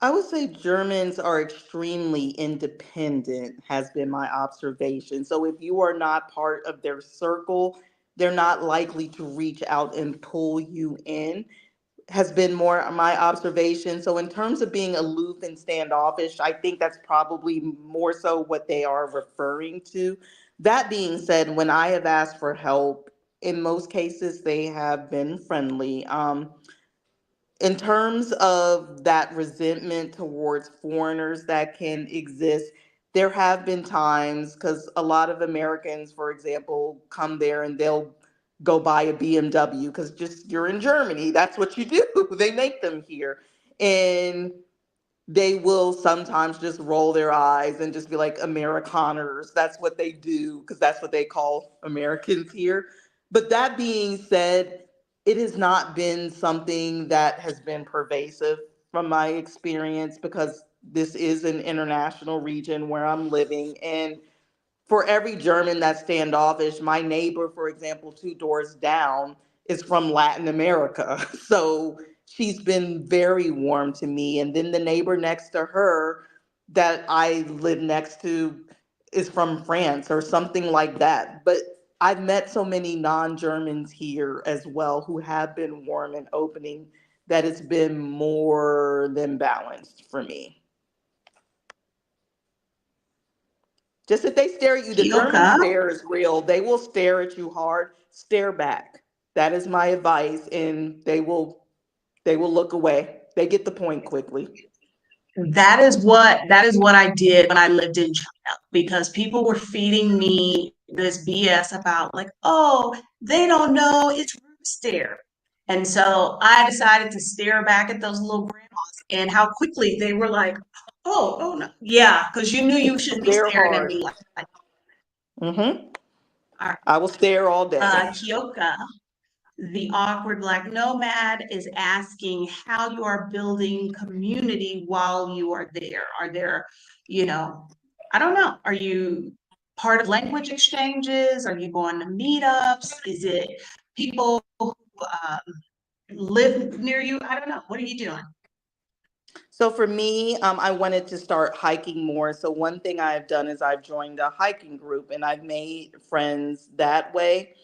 S2: I would say Germans are extremely independent, has been my observation. So if you are not part of their circle, they're not likely to reach out and pull you in, has been more my observation. So in terms of being aloof and standoffish, I think that's probably more so what they are referring to. That being said, when I have asked for help, in most cases they have been friendly. In terms of that resentment towards foreigners that can exist, there have been times because a lot of Americans, for example, come there and they'll go buy a BMW because just you're in Germany, that's what you do. They make them here. And they will sometimes just roll their eyes and just be like Amerikaners. That's what they do because that's what they call Americans here. But that being said, it has not been something that has been pervasive from my experience because this is an international region where I'm living. And for every German that's standoffish, my neighbor, for example, two doors down, is from Latin America. So she's been very warm to me. And then the neighbor next to her that I live next to is from France or something like that. But I've met so many non Germans here as well who have been warm and opening that it's been more than balanced for me. Just if they stare at you, the German
S1: Kyoka,
S2: stare is real. They will stare at you hard. Stare back. That is my advice, and they will look away. They get the point quickly.
S1: that is what I did when I lived in China because people were feeding me this BS about like, oh, they don't know it's rude to stare. And so I decided to stare back at those little grandmas and how quickly they were like, oh no, yeah, because you knew you shouldn't be
S2: Stare
S1: staring at
S2: hard.
S1: me like,
S2: Hmm.
S1: all right.
S2: I will stare all day.
S1: Kyoka, the awkward black nomad is asking how you are building community while you are there. Are there, you know, I don't know. Are you part of language exchanges? Are you going to meetups? Is it people who live near you? I don't know. What are you doing?
S2: So for me, I wanted to start hiking more. So one thing I've done is I've joined a hiking group, and I've made friends that way.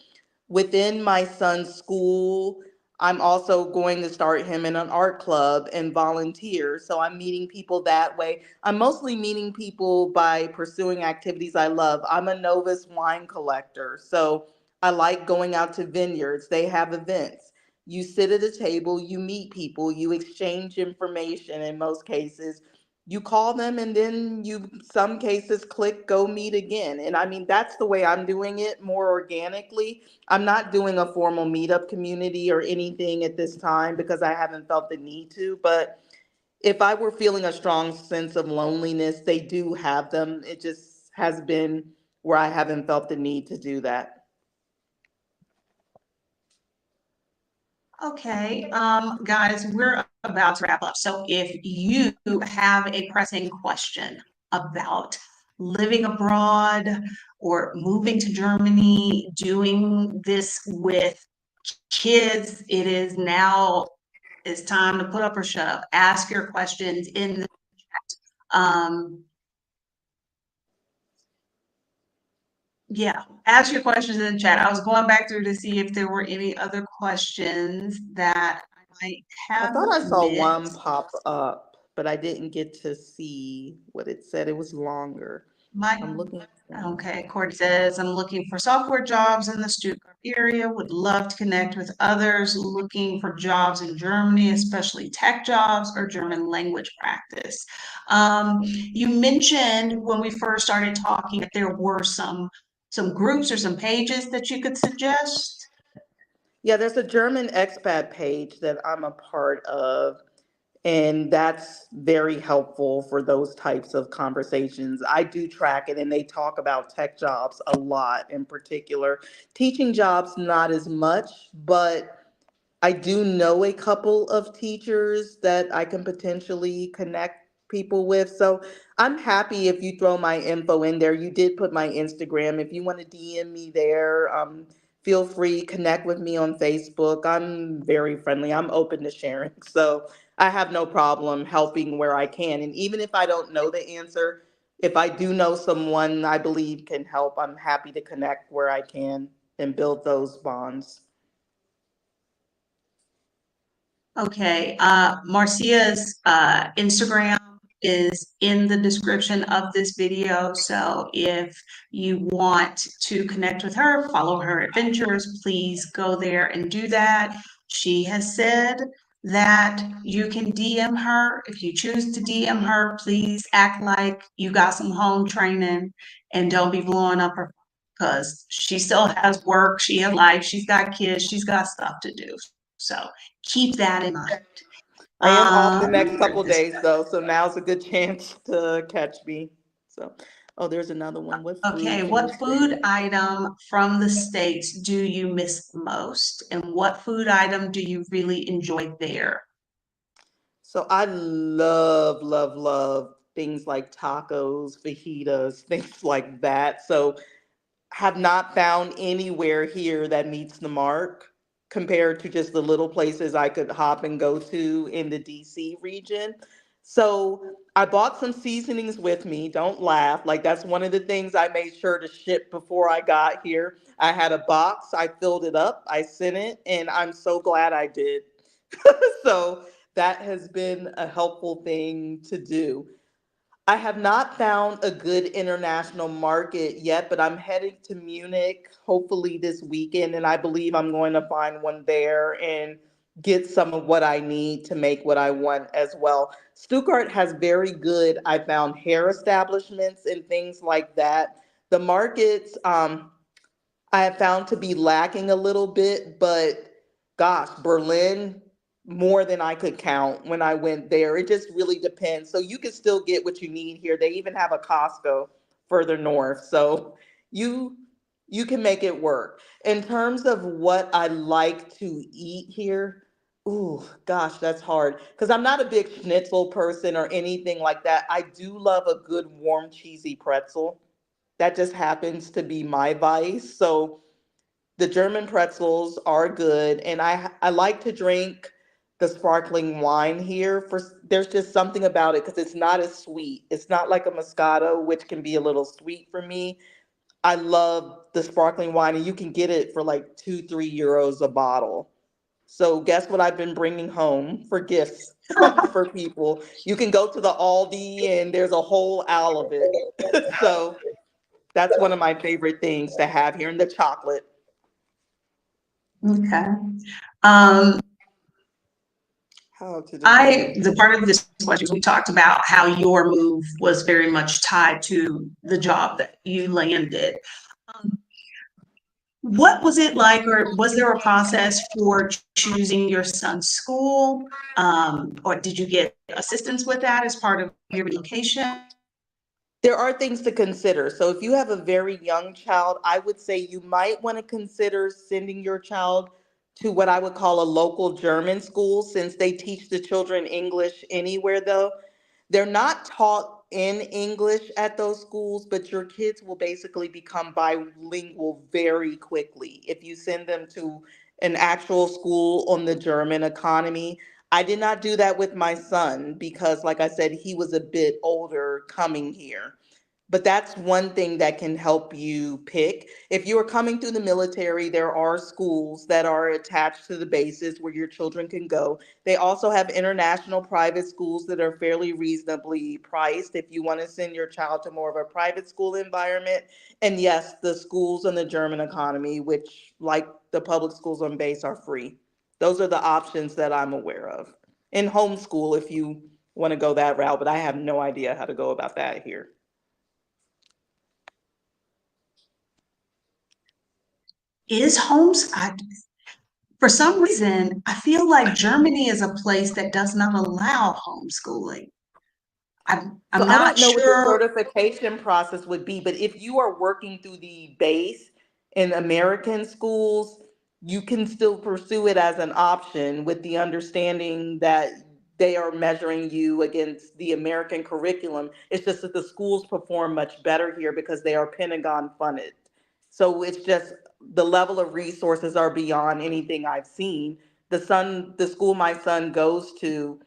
S2: Within my son's school, I'm also going to start him in an art club and volunteer. So I'm meeting people that way. I'm mostly meeting people by pursuing activities I love. I'm a novice wine collector. So I like going out to vineyards. They have events. You sit at a table, you meet people, you exchange information in most cases. You call them and then you some cases click go meet again. And I mean that's the way I'm doing it more organically. I'm not doing a formal meetup community or anything at this time because I haven't felt the need to. But if I were feeling a strong sense of loneliness, they do have them. It just has been where I haven't felt the need to do that.
S1: Okay, guys, we're about to wrap up. So if you have a pressing question about living abroad or moving to Germany, doing this with kids, it is now it's time to put up or shut up. Ask your questions in the um yeah, ask your questions in the chat. I was going back through to see if there were any other questions that I might
S2: I
S1: have
S2: thought I saw one
S1: missed.
S2: pop up, but I didn't get to see what it said. It was longer.
S1: My
S2: I'm looking for
S1: Okay, Cordy says, I'm looking for software jobs in the Stuttgart area. Would love to connect with others looking for jobs in Germany, especially tech jobs or German language practice. You mentioned when we first started talking that there were some groups or some pages that you could suggest.
S2: Yeah, there's a German expat page that I'm a part of, and that's very helpful for those types of conversations. I do track it, and they talk about tech jobs a lot in particular. Teaching jobs, not as much, but I do know a couple of teachers that I can potentially connect people with. So I'm happy if you throw my info in there. You did put my Instagram. If you want to DM me there, feel free, connect with me on Facebook. I'm very friendly. I'm open to sharing. So I have no problem helping where I can. And even if I don't know the answer, if I do know someone I believe can help, I'm happy to connect where I can and build those bonds.
S1: Okay, Marcia's Instagram is in the description of this video. So if you want to connect with her, follow her adventures, please go there and do that. She has said that you can DM her. If you choose to DM her, please act like you got some home training and don't be blowing up her because she still has work, she has life, she's got kids, she's got stuff to do. So keep that in mind.
S2: I am off the
S1: Um,
S2: next couple days though, so now's a good chance to catch me. So, oh, there's another one. What
S1: okay,
S2: food can you
S1: what food
S2: stand?
S1: item from the States do you miss the most? And what food item do you really enjoy there?
S2: So I love, love, love things like tacos, fajitas, things like that. So have not found anywhere here that meets the mark compared to just the little places I could hop and go to in the DC region. So I bought some seasonings with me. Don't laugh. Like, that's one of the things I made sure to ship before I got here. I had a box, I filled it up, I sent it, and I'm so glad I did. So that has been a helpful thing to do. I have not found a good international market yet, but I'm heading to Munich hopefully this weekend, and I believe I'm going to find one there and get some of what I need to make what I want as well. Stuttgart has very good, I found, hair establishments and things like that. The markets, I have found to be lacking a little bit, but gosh, Berlin, more than I could count when I went there. It just really depends. So you can still get what you need here. They even have a Costco further north. So you you can make it work. In terms of what I like to eat here, ooh, gosh, that's hard. Because I'm not a big schnitzel person or anything like that. I do love a good warm cheesy pretzel. That just happens to be my vice. So the German pretzels are good, and I like to drink the sparkling wine here. For there's just something about it because it's not as sweet. It's not like a Moscato, which can be a little sweet for me. I love the sparkling wine, and you can get it for like 2, 3 euros a bottle. So guess what I've been bringing home for gifts for people? You can go to the Aldi, and there's a whole aisle of it. So that's one of my favorite things to have here, and the chocolate.
S1: Okay. Um,
S2: How to defend.
S1: the part of this question, we talked about how your move was very much tied to the job that you landed. Um, what was it like, or was there a process for choosing your son's school? Or did you get assistance with that as part of your relocation?
S2: There are things to consider. So if you have a very young child, I would say you might want to consider sending your child to what I would call a local German school, since they teach the children English anywhere though. They're not taught in English at those schools, but your kids will basically become bilingual very quickly if you send them to an actual school on the German economy. I did not do that with my son because, like I said, he was a bit older coming here. But that's one thing that can help you pick. If you are coming through the military, there are schools that are attached to the bases where your children can go. They also have international private schools that are fairly reasonably priced if you want to send your child to more of a private school environment. And yes, the schools in the German economy, which, like the public schools on base, are free. Those are the options that I'm aware of. And homeschool if you want to go that route, but I have no idea how to go about that here.
S1: Is homes, for some reason, I feel like Germany is a place that does not allow homeschooling.
S2: So
S1: I'm
S2: I
S1: not
S2: don't know what the
S1: sure.
S2: certification process would be, but if you are working through the base in American schools, you can still pursue it as an option with the understanding that they are measuring you against the American curriculum. It's just that the schools perform much better here because they are Pentagon funded. So it's just the level of resources are beyond anything I've seen. The school my son goes to,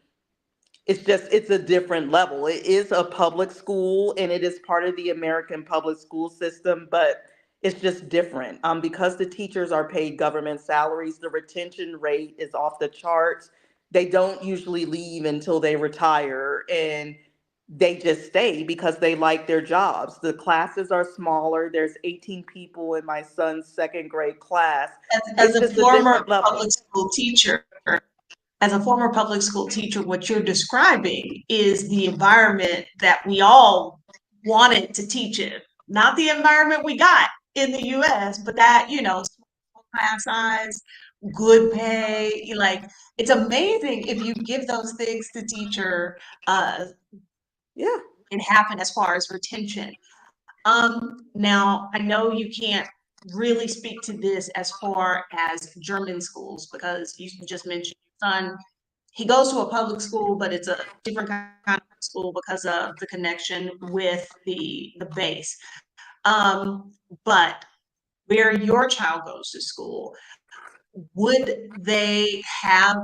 S2: it's a different level. It is a public school and it is part of the American public school system, but it's just different. Because the teachers are paid government salaries, the retention rate is off the charts. They don't usually leave until they retire, and they just stay because they like their jobs. The classes are smaller. There's 18 people in my son's second grade class.
S1: As
S2: It's
S1: a
S2: just a
S1: former
S2: different level.
S1: public school teacher, what you're describing is the environment that we all wanted to teach in, not the environment we got in the US, but that, small class size, good pay. Like, it's amazing if you give those things to teacher, uh,
S2: Yeah.
S1: it happen as far as retention. Now I know you can't really speak to this as far as German schools because you just mentioned your son. he goes to a public school, but it's a different kind of school because of the connection with the base. But where your child goes to school, would they have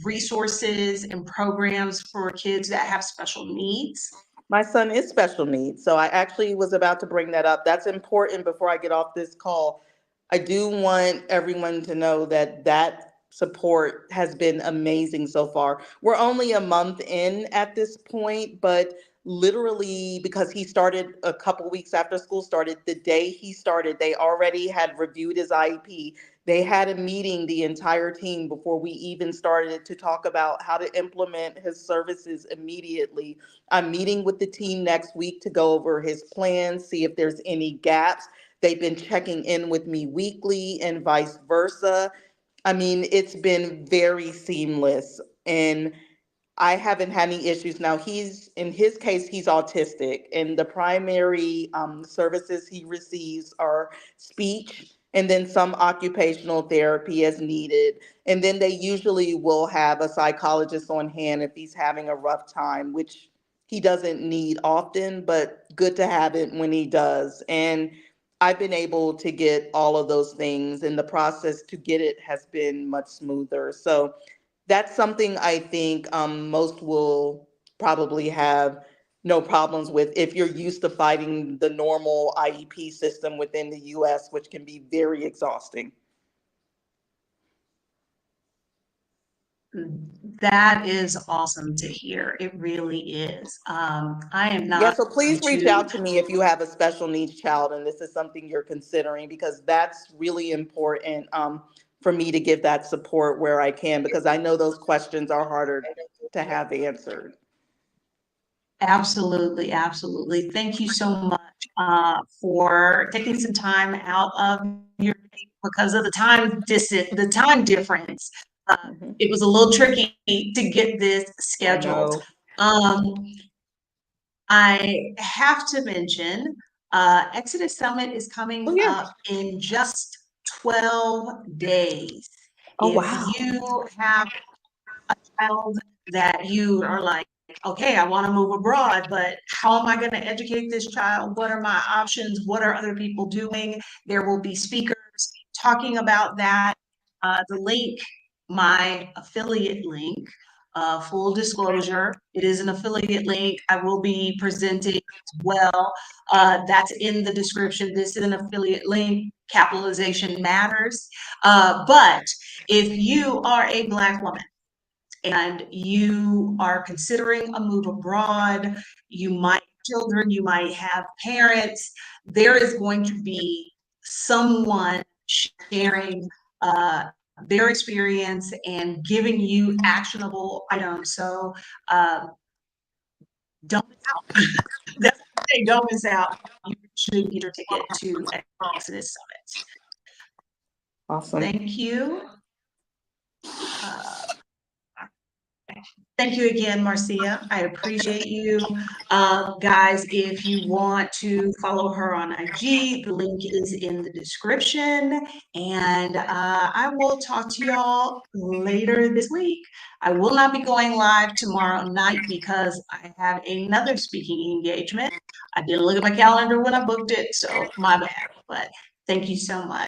S1: resources and programs for kids that have special needs?
S2: My son is special needs. So I actually was about to bring that up. That's important before I get off this call. I do want everyone to know that that support has been amazing so far. We're only a month in at this point, but literally because he started a couple weeks after school started, the day he started, they already had reviewed his IEP. They had a meeting, the entire team, before we even started to talk about how to implement his services immediately. I'm meeting with the team next week to go over his plans, see if there's any gaps. They've been checking in with me weekly and vice versa. I mean, it's been very seamless. And I haven't had any issues. Now, in his case, he's autistic, and the primary services he receives are speech and then some occupational therapy as needed. And then they usually will have a psychologist on hand if he's having a rough time, which he doesn't need often, but good to have it when he does. And I've been able to get all of those things, and the process to get it has been much smoother. So, that's something I think most will probably have no problems with if you're used to fighting the normal IEP system within the US, which can be very exhausting.
S1: That is awesome to hear. It really is. I am
S2: Yeah,
S1: not
S2: so
S1: going
S2: please reach
S1: to
S2: out to me if you have a special needs child and this is something you're considering, because that's really important for me to give that support where I can, because I know those questions are harder to have answered.
S1: absolutely, absolutely. Thank you so much for taking some time out of your day because of the time difference. Uh,
S2: Mhm.
S1: it was a little tricky to get this
S2: I
S1: scheduled.
S2: know.
S1: Um, I have to mention, Exodus Summit is
S2: Oh,
S1: coming
S2: yeah.
S1: up in just 12 days.
S2: Oh,
S1: If
S2: wow.
S1: you have child that you are like, okay, I want to move abroad, but how am I going to educate this child? What are my options? What are other people doing? There will be speakers talking about that. The link, my affiliate link, full disclosure, it is an affiliate link. I will be presenting as well. That's in the description. This is an affiliate link. Capitalization matters. But if you are a Black woman, and you are considering a move abroad, you might have children, you might have parents, there is going to be someone sharing uh, their experience and giving you actionable items. So uh, don't miss out. That's what I say, don't miss out. You should get your ticket to Exodus Summit.
S2: Awesome.
S1: Thank you. Uh, Thank you again, Marcia. I appreciate you. Guys, if you want to follow her on IG, the link is in the description. And I will talk to y'all later this week. I will not be going live tomorrow night because I have another speaking engagement. I didn't look at my calendar when I booked it, so my bad. But thank you so much.